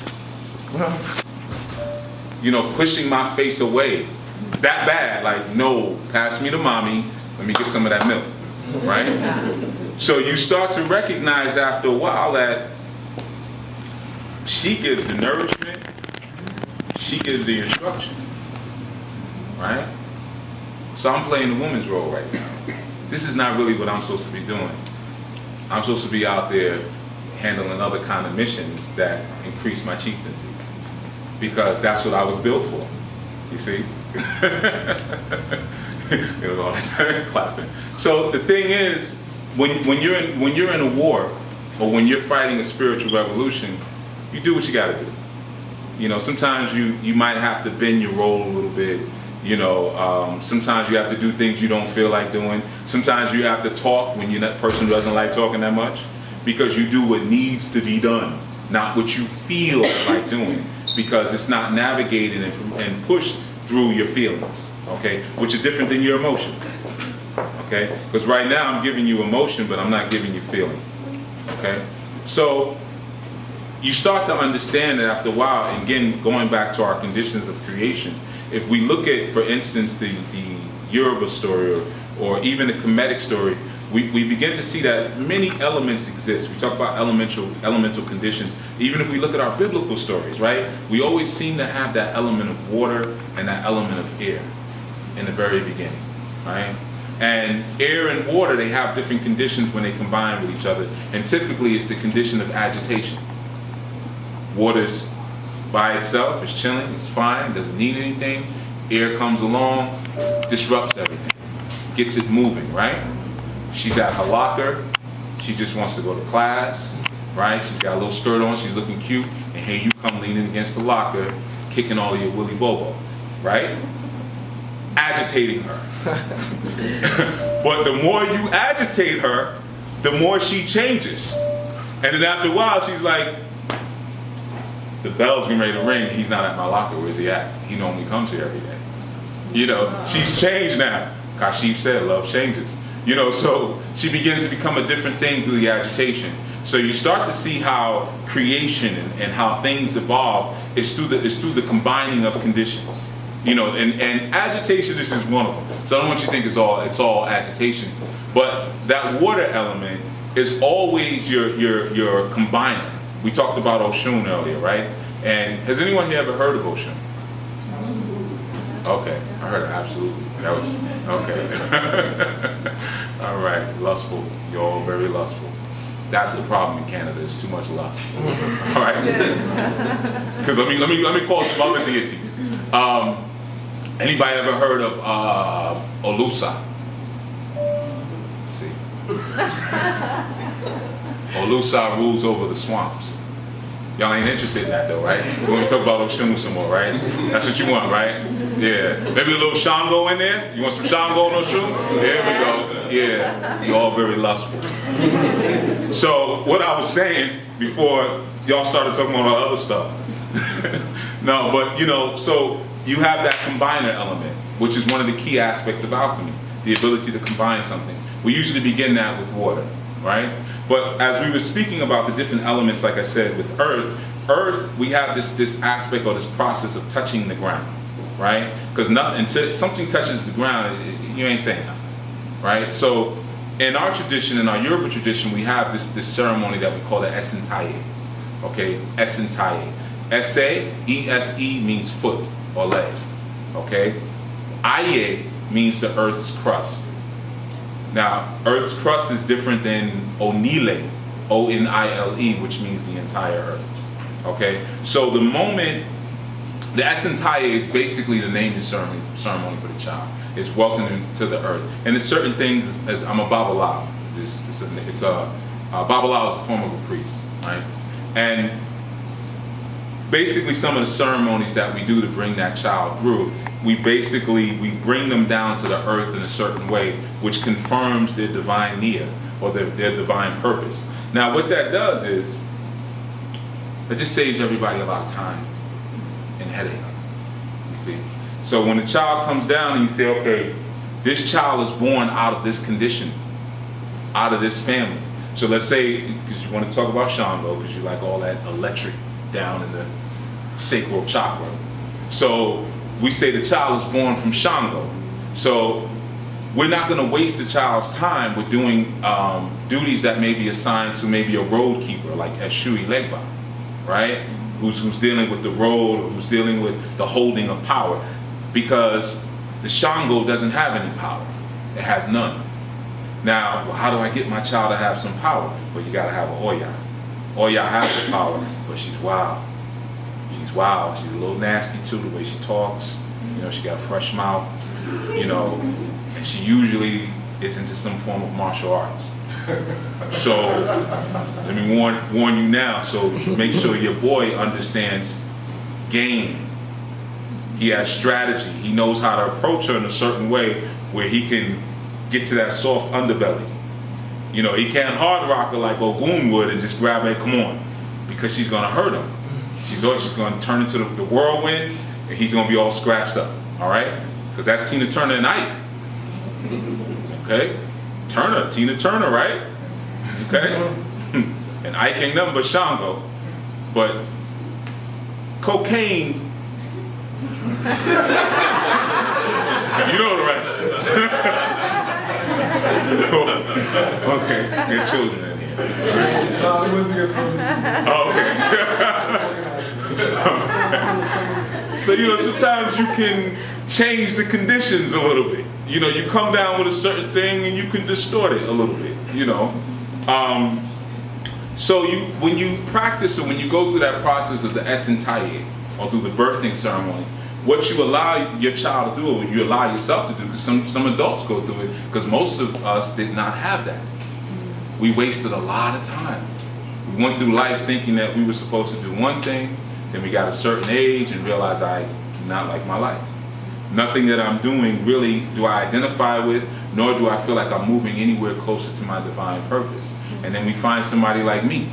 you know, pushing my face away. That bad, like, no, pass me to mommy, let me get some of that milk, right? So you start to recognize after a while that she gives the nourishment, she gives the instruction. Right? So I'm playing the woman's role right now. This is not really what I'm supposed to be doing. I'm supposed to be out there handling other kind of missions that increase my chieftaincy. Because that's what I was built for. You see? It was all the time clapping. So the thing is, when you're in a war, or when you're fighting a spiritual revolution, you do what you gotta do. You know, sometimes you might have to bend your role a little bit. You know, sometimes you have to do things you don't feel like doing. Sometimes you have to talk when that person doesn't like talking that much, because you do what needs to be done, not what you feel like doing, because it's not navigated and pushed through your feelings, okay? Which is different than your emotions, okay? Because right now I'm giving you emotion, but I'm not giving you feeling, okay? So you start to understand that after a while, and again, going back to our conditions of creation, if we look at, for instance, the Yoruba story or even the Kemetic story, we begin to see that many elements exist. We talk about elemental conditions. Even if we look at our biblical stories, right? We always seem to have that element of water and that element of air in the very beginning, right? And air and water, they have different conditions when they combine with each other. And typically it's the condition of agitation. Water's by itself, it's chilling, it's fine, doesn't need anything. Air comes along, disrupts everything, gets it moving, right? She's at her locker, she just wants to go to class, right? She's got a little skirt on, she's looking cute, and here you come leaning against the locker, kicking all of your willy bobo, right? Agitating her. But the more you agitate her, the more she changes. And then after a while, she's like, the bell's getting ready to ring, he's not at my locker, where's he at? He normally comes here every day. You know, she's changed now. Kashif said, love changes. You know, so she begins to become a different thing through the agitation. So you start to see how creation and how things evolve is through the combining of conditions. You know, and agitation is just one of them. So I don't want you to think it's all agitation. But that water element is always your combiner. We talked about Oshun earlier, right? And has anyone here ever heard of Oshun? Okay, I heard it, absolutely. That was, okay. All right, lustful. You're all very lustful. That's the problem in Canada, there's too much lust. All right? Because let me call some other deities. Anybody ever heard of Olusa? See? Olusa rules over the swamps. Y'all ain't interested in that though, right? We're gonna talk about Oshun some more, right? That's what you want, right? Yeah. Maybe a little Shango in there? You want some Shango and Oshun? There we go. Yeah. You're all very lustful. So what I was saying before y'all started talking about all other stuff. No, but you know, so you have that combiner element, which is one of the key aspects of alchemy, the ability to combine something. We usually begin that with water, right? But as we were speaking about the different elements, like I said, with earth, we have this aspect or this process of touching the ground, right? Because until something touches the ground, you ain't saying nothing, right? So in our tradition, in our Yoruba tradition, we have this ceremony that we call the Esentaye, okay? Esentaye. Ese, E-S-E means foot or leg, okay? Aye means the earth's crust. Now, Earth's crust is different than Onile, O-N-I-L-E, which means the entire Earth. Okay? So the moment, the Esentaye is basically the naming ceremony for the child. It's welcoming to the Earth. And there's certain things, as I'm a Babalawo. Babalawo is a form of a priest, right? And basically some of the ceremonies that we do to bring that child through, we bring them down to the earth in a certain way, which confirms their divine nia, or their divine purpose. Now what that does is, it just saves everybody a lot of time and headache, you see. So when the child comes down and you say, okay, this child is born out of this condition, out of this family. So let's say, because you want to talk about Shango, because you like all that electric down in the sacral chakra. So we say the child is born from Shango. So we're not going to waste the child's time with doing duties that may be assigned to maybe a road keeper like Eshui Legba, right? Who's dealing with the road, or who's dealing with the holding of power, because the Shango doesn't have any power. It has none. Now, well, how do I get my child to have some power? Well, you got to have an Oya. Oya has the power, but she's wild. She's wild. She's a little nasty too, the way she talks. You know, she got a fresh mouth. You know, and she usually is into some form of martial arts. So let me warn you now. So make sure your boy understands game. He has strategy. He knows how to approach her in a certain way where he can get to that soft underbelly. You know, he can't hard rock her like Ogun would and just grab her, come on, because she's gonna hurt him. She's gonna turn into the whirlwind, and he's gonna be all scratched up, all right? Because that's Tina Turner and Ike. Okay? Tina Turner, right? Okay? And Ike ain't nothing but Shango. But cocaine, you know the rest. Okay, your children in here. Oh, okay. So, you know, sometimes you can change the conditions a little bit. You know, you come down with a certain thing and you can distort it a little bit, you know. So when you practice or when you go through that process of the Esentaye, or through the birthing ceremony, what you allow your child to do, or what you allow yourself to do, because some adults go through it, because most of us did not have that. We wasted a lot of time. We went through life thinking that we were supposed to do one thing, then we got a certain age and realized I do not like my life. Nothing that I'm doing really do I identify with, nor do I feel like I'm moving anywhere closer to my divine purpose. And then we find somebody like me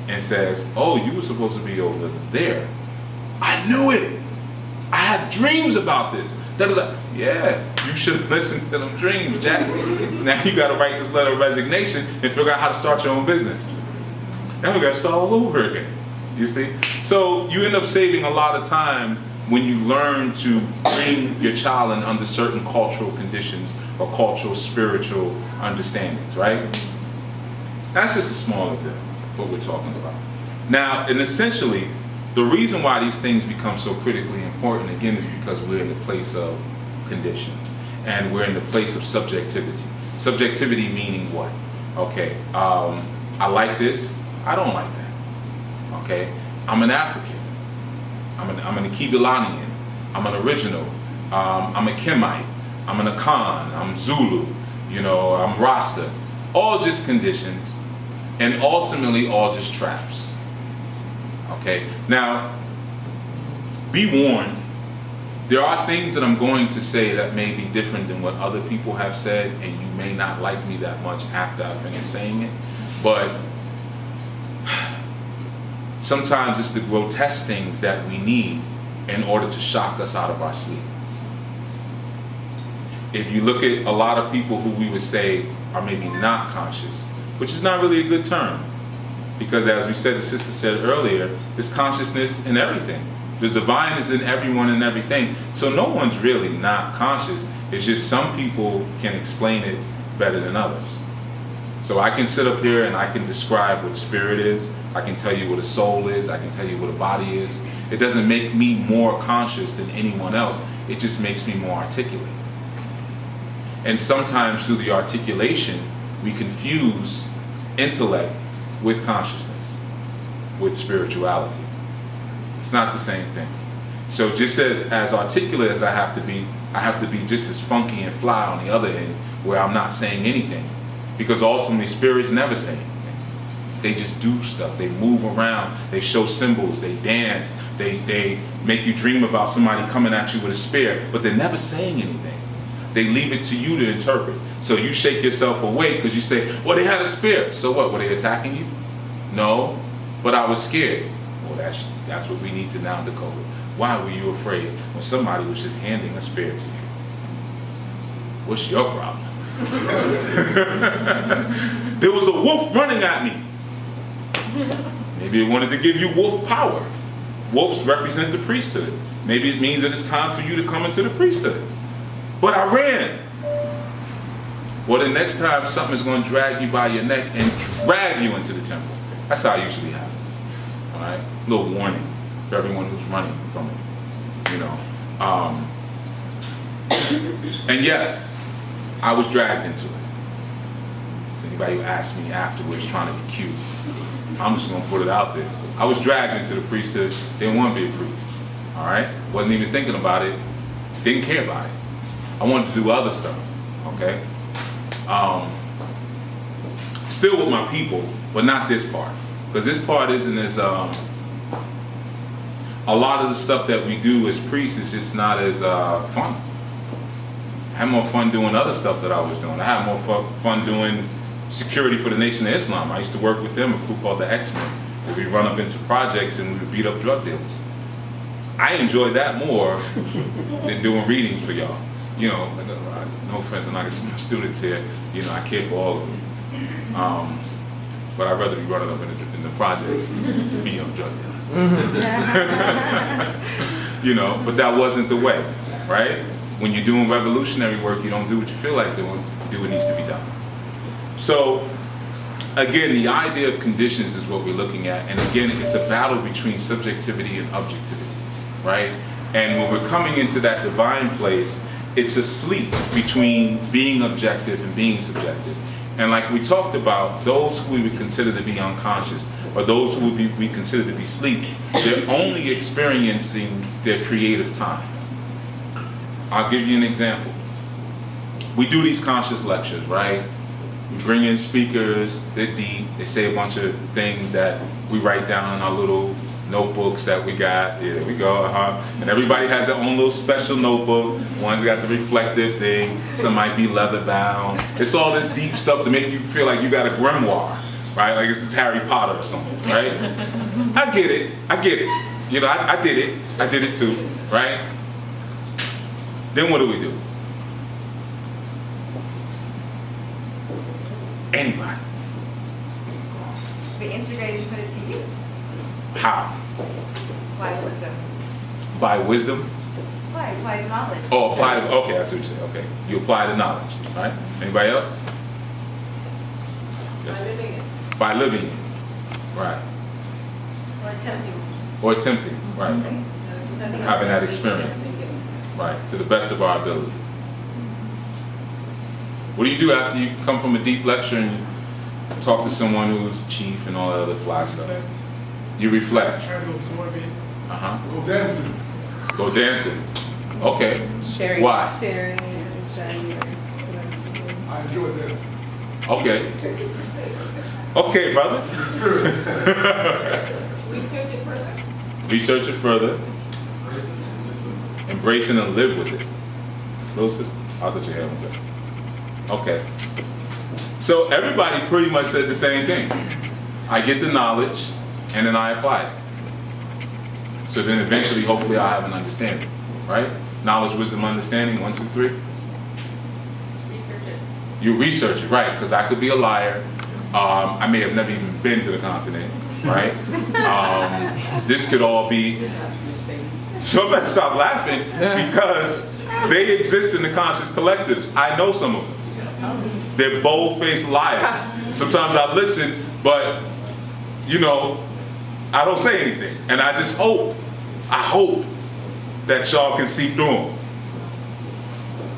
and says, oh, you were supposed to be over there. I knew it. I had dreams about this. Yeah, you should have listened to them dreams, Jack. Now you got to write this letter of resignation and figure out how to start your own business. Now we got to start all over again, you see? So you end up saving a lot of time when you learn to bring your child in under certain cultural conditions or cultural, spiritual understandings, right? That's just a small example of what we're talking about. Now, and essentially, the reason why these things become so critically important, again, is because we're in the place of condition. And we're in the place of subjectivity. Subjectivity meaning what? Okay, I like this, I don't like that. Okay, I'm an African. I'm an Ikibilanian. I'm an original. I'm a Kemite. I'm an Akan. I'm Zulu. You know, I'm Rasta. All just conditions, and ultimately all just traps. Okay, now, be warned, there are things that I'm going to say that may be different than what other people have said, and you may not like me that much after I finish saying it, but sometimes it's the grotesque things that we need in order to shock us out of our sleep. If you look at a lot of people who we would say are maybe not conscious, which is not really a good term, because as we said, the sister said earlier, there's consciousness in everything. The divine is in everyone and everything. So no one's really not conscious. It's just some people can explain it better than others. So I can sit up here and I can describe what spirit is. I can tell you what a soul is. I can tell you what a body is. It doesn't make me more conscious than anyone else. It just makes me more articulate. And sometimes through the articulation, we confuse intellect with consciousness, with spirituality. It's not the same thing. So just as articulate as I have to be just as funky and fly on the other end, where I'm not saying anything. Because ultimately, spirits never say anything. They just do stuff. They move around. They show symbols. They dance. They make you dream about somebody coming at you with a spear, but they're never saying anything. They leave it to you to interpret. So you shake yourself awake because you say, well, they had a spear. So what, were they attacking you? No, but I was scared. Well, that's what we need to now decode. Why were you afraid when somebody was just handing a spear to you? What's your problem? There was a wolf running at me. Maybe it wanted to give you wolf power. Wolves represent the priesthood. Maybe it means that it's time for you to come into the priesthood. But I ran. Well, the next time something's going to drag you by your neck and drag you into the temple. That's how it usually happens. All right? A little warning for everyone who's running from it. You know. And yes, I was dragged into it. So anybody who asked me afterwards trying to be cute, I'm just going to put it out there. I was dragged into the priesthood. Didn't want to be a priest. All right? Wasn't even thinking about it. Didn't care about it. I wanted to do other stuff. Okay? still with my people, but not this part. Because this part isn't as, a lot of the stuff that we do as priests is just not as fun. I had more fun doing other stuff that I was doing. I had more fun doing security for the Nation of Islam. I used to work with them, a group called the X-Men, where we run up into projects and we would beat up drug dealers. I enjoyed that more than doing readings for y'all. You know, no offense, I'm not gonna see my students here. You know, I care for all of them. But I'd rather be running up in the projects than being up drug dealers. You know, but that wasn't the way, right? When you're doing revolutionary work, you don't do what you feel like doing, you do what needs to be done. So, again, the idea of conditions is what we're looking at, and again, it's a battle between subjectivity and objectivity, right? And when we're coming into that divine place, it's a sleep between being objective and being subjective. And like we talked about, those who we would consider to be unconscious, or those who would be considered to be asleep, they're only experiencing their creative time. I'll give you an example. We do these conscious lectures, right? We bring in speakers, they're deep, they say a bunch of things that we write down in our little notebooks that we got. Here we go, And everybody has their own little special notebook. One's got the reflective thing, some might be leather bound. It's all this deep stuff to make you feel like you got a grimoire, right? Like it's Harry Potter or something, right? I get it. You know, I did it too, right? Then what do? Anybody. We integrate and put it to use. How? By wisdom. By wisdom? Apply knowledge. Oh, apply, okay, that's what you say, okay. You apply the knowledge, right? Anybody else? Yes. By living it. By living it, right. Or attempting, right. Having that experience, right, to the best of our ability. What do you do after you come from a deep lecture and you talk to someone who's chief and all that other fly stuff? You reflect. Try to absorb it. Go dancing. Go dancing. Okay. Sharing. Why? Sharing and sharing. I enjoy dancing. Okay. Okay, brother. Research it further. Research it further. Embrace and live with it. Little sister. I thought you had one second. Okay. So everybody pretty much said the same thing. I get the knowledge and then I apply it. So then eventually, hopefully, I'll have an understanding, right? Knowledge, wisdom, understanding, 1, 2, 3. Research it. You research it, right? Because I could be a liar. I may have never even been to the continent, right? This could all be. So better stop laughing because they exist in the conscious collectives. I know some of them. They're bold-faced liars. Sometimes I listen, but you know, I don't say anything. And I just hope, that y'all can see through them.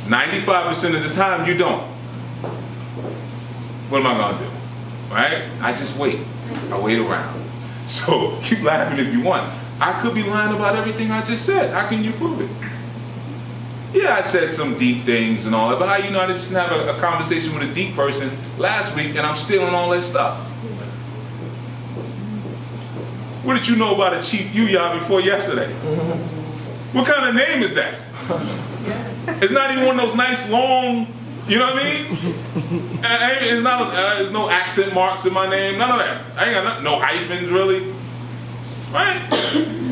95% of the time, you don't. What am I gonna do? Right? I just wait. I wait around. So keep laughing if you want. I could be lying about everything I just said. How can you prove it? Yeah, I said some deep things and all that, but how you know I just didn't have a conversation with a deep person last week and I'm stealing all that stuff? What did you know about a Chief Yuya before yesterday? What kind of name is that? It's not even one of those nice long, you know what I mean? It's not, there's no accent marks in my name, none of that. I ain't got no hyphens really, right?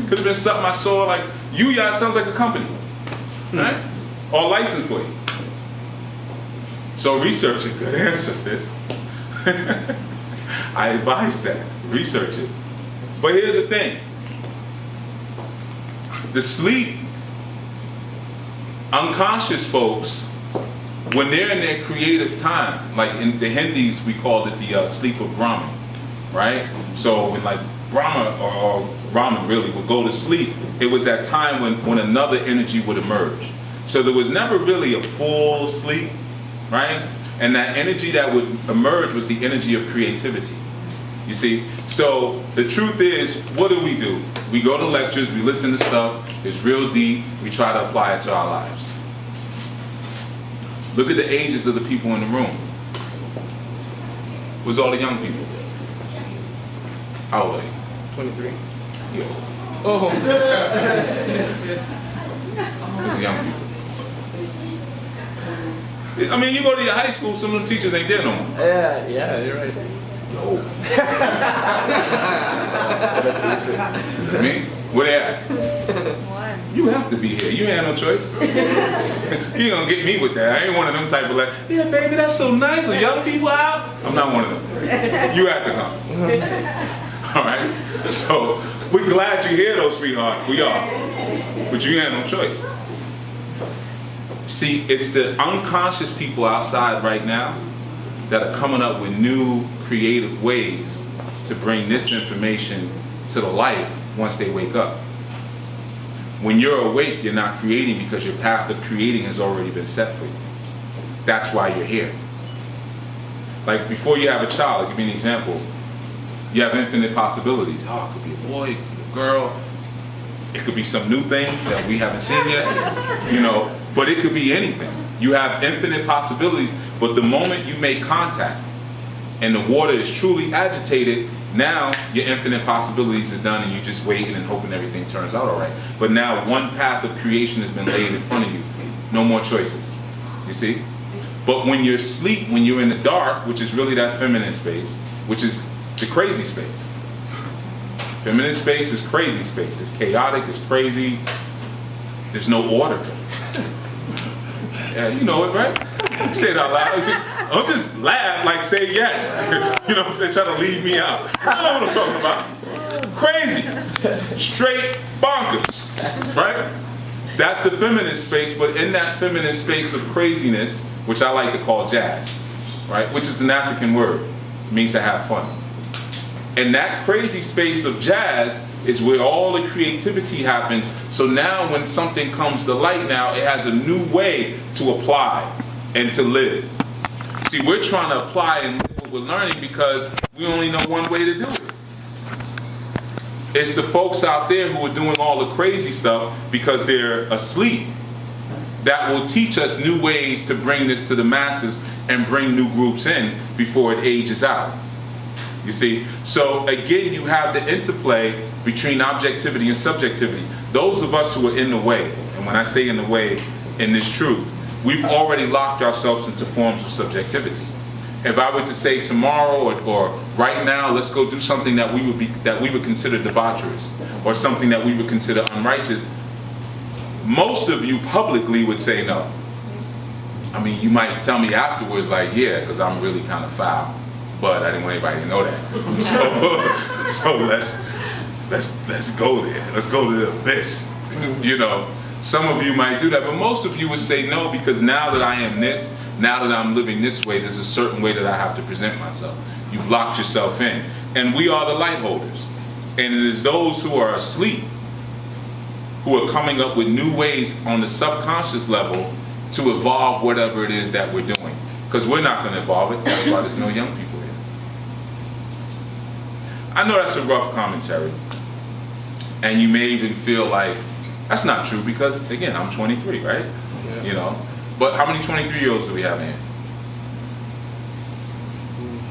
Could have been something I saw like, Yuya sounds like a company, right? Or license plates. So research it, good answer, sis. I advise that, research it. But here's the thing. The sleep, unconscious folks, when they're in their creative time, like in the Hindis, we called it the sleep of Brahman, right? So when like Brahma or Brahman really would go to sleep, it was that time when another energy would emerge. So there was never really a full sleep, right? And that energy that would emerge was the energy of creativity. You see? So the truth is, what do? We go to lectures, we listen to stuff, it's real deep, we try to apply it to our lives. Look at the ages of the people in the room. Where's all the young people? How old are you? 23. Yeah. Oh. Where's the young people? I mean, you go to your high school, some of the teachers ain't there no more. Yeah, you're right. Yo. I mean, where they at? You have to be here. You ain't had no choice. You ain't gonna get me with that. I ain't one of them type of like, yeah, baby, that's so nice. The young people out. I'm not one of them. You have to come. All right. So we're glad you're here, though, sweetheart. We are. But you ain't had no choice. See, it's the unconscious people outside right now that are coming up with new creative ways to bring this information to the light once they wake up. When you're awake, you're not creating because your path of creating has already been set for you. That's why you're here. Like before you have a child, I'll give you an example. You have infinite possibilities. Oh, it could be a boy, it could be a girl. It could be some new thing that we haven't seen yet, you know, but it could be anything. You have infinite possibilities, but the moment you make contact and the water is truly agitated, now your infinite possibilities are done and you're just waiting and hoping everything turns out all right. But now one path of creation has been laid in front of you. No more choices, you see? But when you're asleep, when you're in the dark, which is really that feminine space, which is the crazy space. Feminine space is crazy space. It's chaotic, it's crazy. There's no order. Yeah, you know it, right? Say it out loud. Don't just laugh, like say yes. You know what I'm saying? Try to leave me out. I know what I'm talking about. Crazy. Straight bonkers. Right? That's the feminine space, but in that feminine space of craziness, which I like to call jazz, right? Which is an African word. It means to have fun. And that crazy space of jazz is where all the creativity happens. So now when something comes to light now, it has a new way to apply and to live. See, we're trying to apply and live what we're learning because we only know one way to do it. It's the folks out there who are doing all the crazy stuff because they're asleep that will teach us new ways to bring this to the masses and bring new groups in before it ages out. You see? So again, you have the interplay between objectivity and subjectivity. Those of us who are in the way, and when I say in the way, in this truth, we've already locked ourselves into forms of subjectivity. If I were to say tomorrow or right now, let's go do something that we would consider debaucherous or something that we would consider unrighteous, most of you publicly would say no. I mean, you might tell me afterwards, like, yeah, because I'm really kind of foul, but I didn't want anybody to know that. So let's go there. Let's go to the abyss. You know, some of you might do that, but most of you would say no because now that I am this, now that I'm living this way, there's a certain way that I have to present myself. You've locked yourself in. And we are the light holders. And it is those who are asleep who are coming up with new ways on the subconscious level to evolve whatever it is that we're doing. Because we're not going to evolve it. That's why there's no young people here. I know that's a rough commentary. And you may even feel like, that's not true because, again, I'm 23, right? Yeah. You know? But how many 23-year-olds do we have in?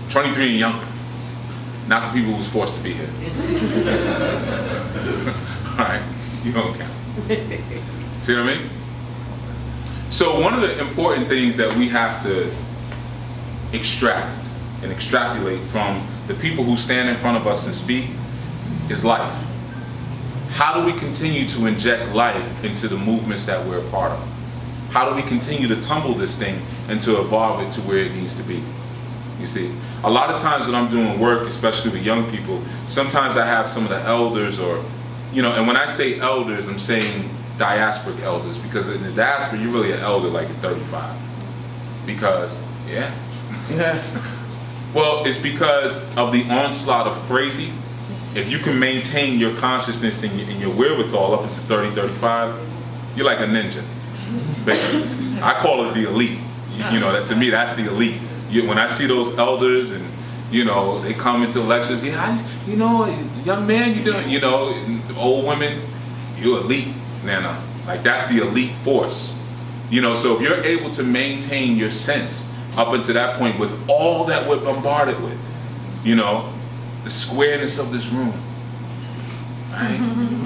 23 and younger. Not the people who was forced to be here. All right, you don't count. See what I mean? So one of the important things that we have to extract and extrapolate from the people who stand in front of us and speak is life. How do we continue to inject life into the movements that we're a part of? How do we continue to tumble this thing and to evolve it to where it needs to be? You see, a lot of times when I'm doing work, especially with young people, sometimes I have some of the elders or, you know, and when I say elders, I'm saying diasporic elders, because in the diaspora, you're really an elder like at 35. Because, yeah. Well, it's because of the onslaught of crazy. If you can maintain your consciousness and your wherewithal up into 30, 35, you're like a ninja. Basically. I call it the elite. You know, that to me, that's the elite. When I see those elders and, you know, they come into lectures, yeah, you know, young man, you doing, you know, old women, you're elite. No. Like, that's the elite force. You know, so if you're able to maintain your sense up until that point with all that we're bombarded with. You know, the squareness of this room, right?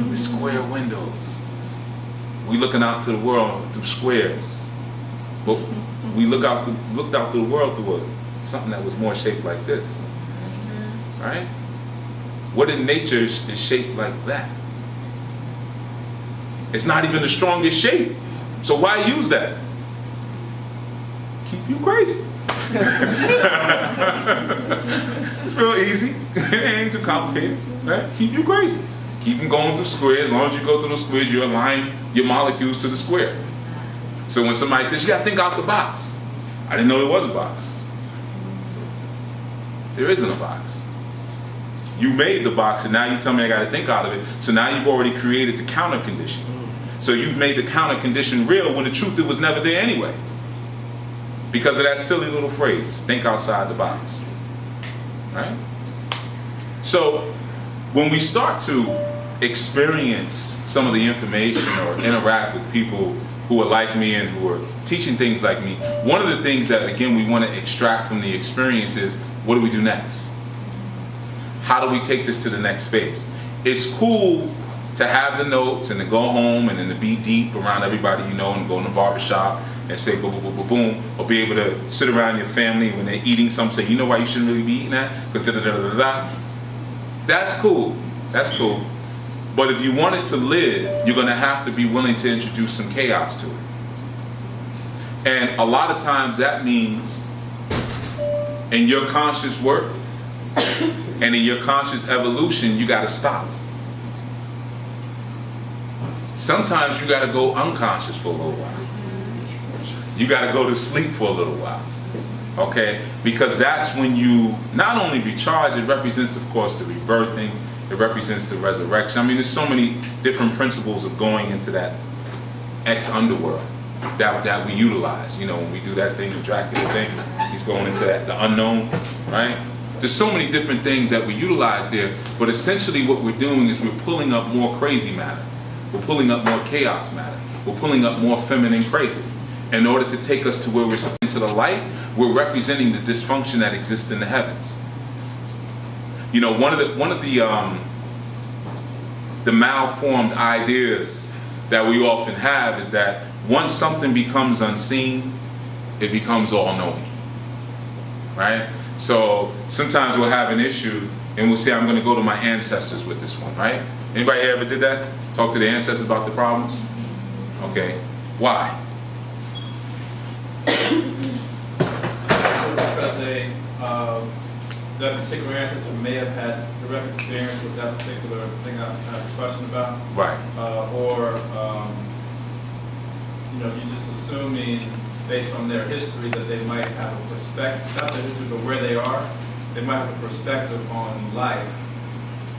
The square windows. We looking out to the world through squares, but we looked out to the world through something that was more shaped like this, right? What in nature is shaped like that? It's not even the strongest shape, so why use that? Keep you crazy. It's real easy. It ain't too complicated, right? Keep you crazy. Keep them going through squares. As long as you go through those squares, you align your molecules to the square. So when somebody says, you gotta think out the box, I didn't know there was a box. There isn't a box. You made the box and now you tell me I gotta think out of it. So now you've already created the counter condition. So you've made the counter condition real when the truth it was never there anyway. Because of that silly little phrase, think outside the box, right? So when we start to experience some of the information or interact with people who are like me and who are teaching things like me, one of the things that, again, we want to extract from the experience is, what do we do next? How do we take this to the next space? It's cool to have the notes and to go home and then to be deep around everybody you know and go in the barbershop and say boom, boom, boom, boom, boom, or be able to sit around your family when they're eating something, say, you know why you shouldn't really be eating that? Because da-da-da-da-da-da. That's cool. That's cool. But if you want it to live, you're going to have to be willing to introduce some chaos to it. And a lot of times that means in your conscious work and in your conscious evolution, you got to stop. Sometimes you got to go unconscious for a little while. You got to go to sleep for a little while. Okay? Because that's when you not only recharge, it represents, of course, the rebirthing, it represents the resurrection. I mean, there's so many different principles of going into that ex-underworld that we utilize. You know, when we do that thing, the Dracula thing, he's going into that, the unknown, right? There's so many different things that we utilize there, but essentially what we're doing is we're pulling up more crazy matter. We're pulling up more chaos matter. We're pulling up more feminine crazy. In order to take us to where we're into the light, we're representing the dysfunction that exists in the heavens. You know, one of the malformed ideas that we often have is that once something becomes unseen, it becomes all-knowing, right? So sometimes we'll have an issue and we'll say, I'm going to go to my ancestors with this one, right? Anybody ever did that? Talk to the ancestors about the problems? Okay. Why? Because that particular ancestor may have had direct experience with that particular thing I have a question about. Right. You know, you're just assuming based on their history that they might have a perspective, not their history, but where they are, they might have a perspective on life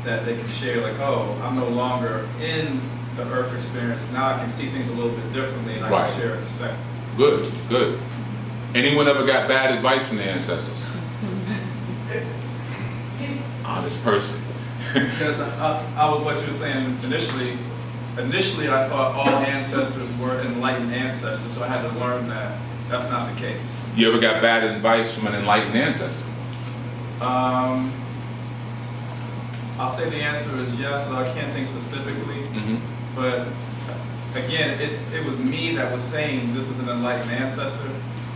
that they can share, like, oh, I'm no longer in the earth experience, now I can see things a little bit differently and I can share a perspective. Good, good. Anyone ever got bad advice from their ancestors? Honest person. Because I was what you were saying initially. Initially, I thought all ancestors were enlightened ancestors, so I had to learn that that's not the case. You ever got bad advice from an enlightened ancestor? I'll say the answer is yes, though I can't think specifically. Mm-hmm. But again, it was me that was saying this is an enlightened ancestor.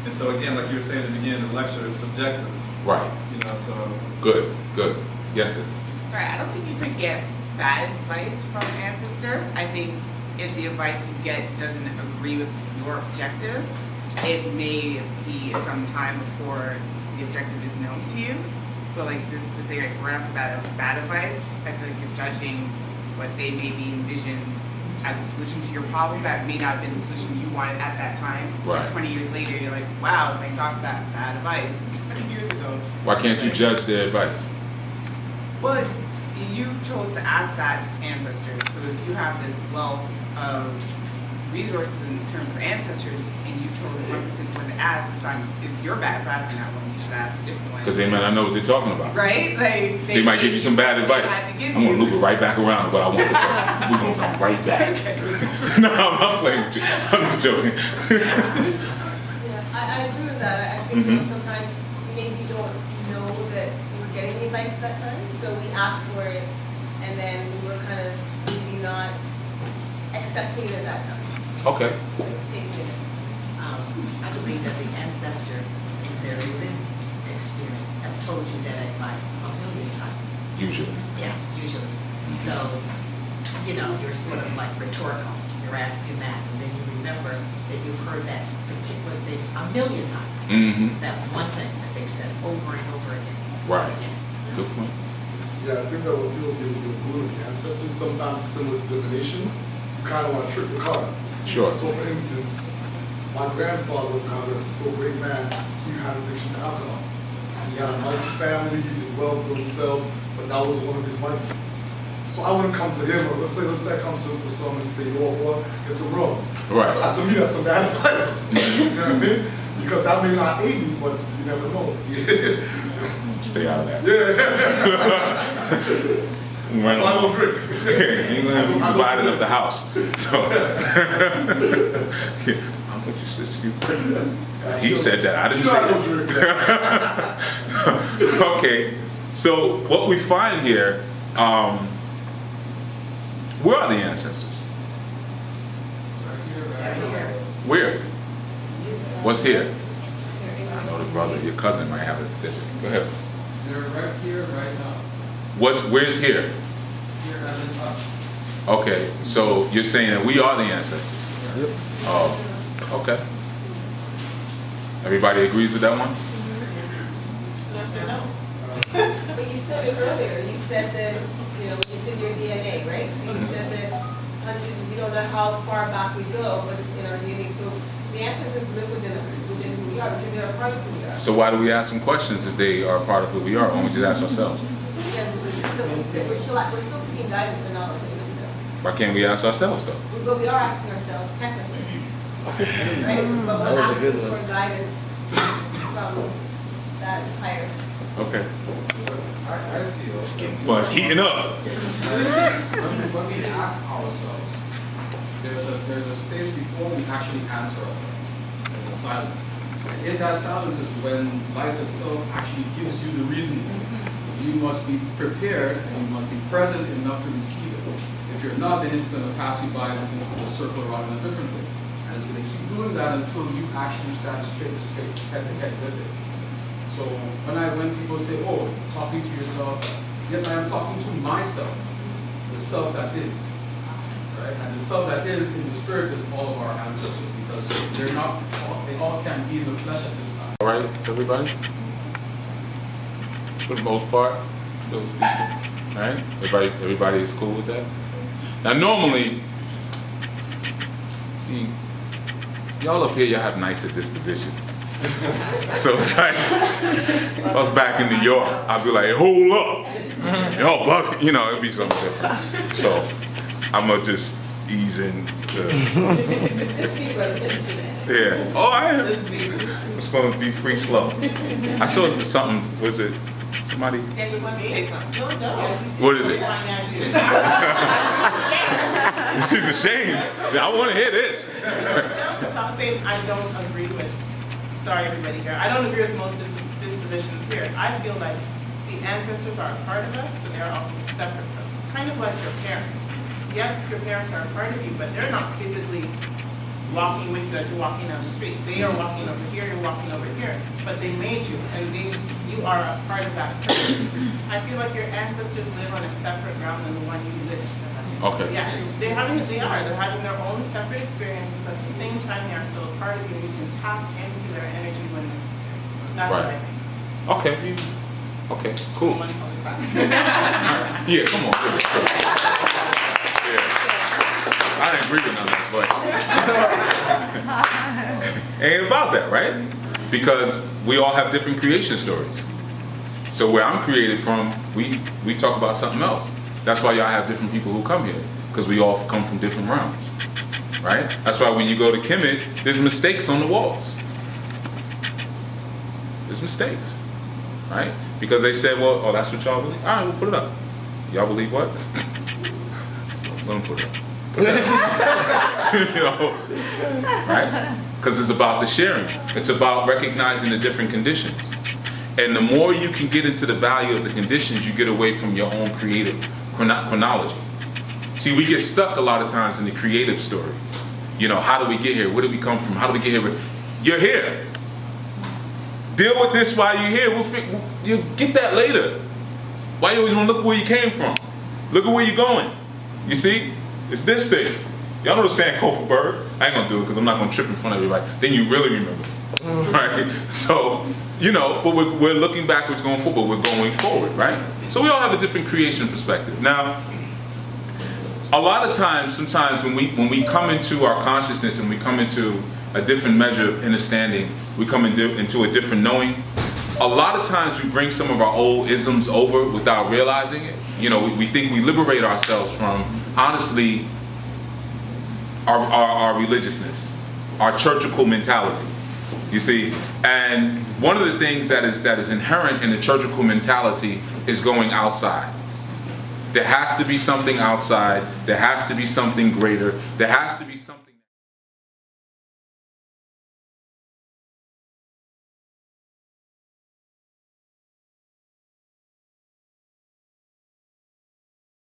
And so again, like you were saying at the beginning of the lecture, it's subjective. Right. You know, so. Good, good. Yes, sir. Sorry, I don't think you could get bad advice from an ancestor. I think if the advice you get doesn't agree with your objective, it may be some time before the objective is known to you. So like just to say like right off the bat, bad advice, I feel like you're judging what they maybe envisioned as a solution to your problem that may not have been the solution you wanted at that time. Right. 20 years later, you're like, wow, if I got that bad advice 20 years ago. Why can't you judge their advice? Well, you chose to ask that ancestor. So if you have this wealth of resources in terms of ancestors, and you chose one specific one to ask, it's your bad for asking that one. You should ask a different one. Because they might not know what they're talking about. Right? Like they might give you some bad advice. I'm gonna loop it right back around to what I want to say. We're gonna come right back. No, I'm not playing with you. I'm not joking. I agree with that. I think you know, sometimes maybe you don't know that you were getting the advice at that time, so we asked for it, and then we were kind of maybe not accepting it at that time. Okay. Taking it. I believe that the ancestor, in their lived experience, have told you that advice a million times. Usually. Yeah, usually. So, you know, you're sort of like rhetorical. You're asking that, and then you remember that you've heard that particular thing a million times. That one thing that they've said over and over again. Right. Yeah. Good point. Yeah, I think that when people deal with Guru and the ancestors, sometimes it's similar to divination. You kind of want to trick the cards. Sure. So, for instance, my grandfather, God rest his soul, great man, he had addiction to alcohol. He had a nice family, he did well for himself, but that was one of his vices. So I wouldn't come to him, or let's say I come to him for something and say, you know what, get some rum. Right. So, to me, that's some bad advice. You know what I mean? Because that may not aid me, but you never know. Stay out of that. Yeah. I don't drink. You're going to be dividing up the house. So, I'm going to just you. He said that. I didn't say that. Okay. So what we find here, where are the ancestors? Where? What's here? I know the brother, your cousin might have it. Go ahead. They're right here, right now. Where's here? Here as in us. Okay, so you're saying that we are the ancestors? Yep. Oh, okay. Everybody agrees with that one? Yes or no? But you said it earlier. You said that, you know, it's in your DNA, right? So you said that hundreds, we don't know how far back we go, but it's in our DNA. So the ancestors live within who we are because they're a part of who we are. So why do we ask them questions if they are a part of who we are? Why don't we just ask ourselves? Because we're still seeking guidance and knowledge. Why can't we ask ourselves though? But we are asking ourselves technically. Right? But we're asking for guidance from that higher. Okay. I feel. Well, it's heating up. When we ask ourselves, there's a space before we actually answer ourselves. There's a silence. And in that silence is when life itself actually gives you the reasoning. You must be prepared and you must be present enough to receive it. If you're not, then it's going to pass you by and it's going to circle around in a different way. And it's going to keep doing that until you actually stand straight, head to head with it. So when people say, oh, talking to yourself, yes, I am talking to myself, the self that is. Right? And the self that is in the spirit is all of our ancestors because they all can be in the flesh at this time. All right, everybody? For the most part, those decent. All right? Everybody is cool with that? Now normally, see, y'all up here, y'all have nicer dispositions. So it's like, if I was back in New York, I'd be like, hold up. Y'all bugging, you know, it'd be something different. So I'm gonna just ease into. Just be brother, just be. Yeah. Oh, I am. It's gonna be free slow. I saw something, was it somebody? Yes, you want to say something? No, don't. What is it? She's ashamed. I want to hear this. No, because I'm saying I don't agree with, sorry everybody here, I don't agree with most dispositions here. I feel like the ancestors are a part of us, but they're also separate from us. It's kind of like your parents. Yes, your parents are a part of you, but they're not physically walking with you as you're walking down the street. They are walking over here, you're walking over here, but they made you, and you are a part of that person. I feel like your ancestors live on a separate ground than the one you live in. Okay. Yeah, they're having their own separate experiences, but at the same time, they are still a part of you, and you can tap into their energy when necessary. That's what I think. Okay. Okay, cool. Yeah, come on. Yeah. I didn't agree with none of that, but ain't about that, right? Because we all have different creation stories. So where I'm created from, we talk about something else. That's why y'all have different people who come here, because we all come from different realms, right? That's why when you go to Kemet, there's mistakes on the walls. There's mistakes, right? Because they said, well, oh, that's what y'all believe? All right, we'll put it up. Y'all believe what? Let them put it up. You know, right? Because it's about the sharing. It's about recognizing the different conditions. And the more you can get into the value of the conditions, you get away from your own creative chronology. See, we get stuck a lot of times in the creative story. You know, how do we get here? Where do we come from? How do we get here? You're here. Deal with this while you're here. You'll get that later. Why you always want to look where you came from? Look at where you're going. You see? It's this thing. Y'all know the saying, "Kofa bird." I ain't gonna do it because I'm not gonna trip in front of everybody. Then you really remember. Right? So, you know, but we're looking backwards, going forward, but we're going forward, right? So we all have a different creation perspective. Now, a lot of times, sometimes when we come into our consciousness and we come into a different measure of understanding, we come into a different knowing. A lot of times we bring some of our old isms over without realizing it. You know, we think we liberate ourselves from, honestly, our religiousness, our churchical mentality. You see, and one of the things that is inherent in the churchical mentality is going outside. There has to be something outside. There has to be something greater. There has to be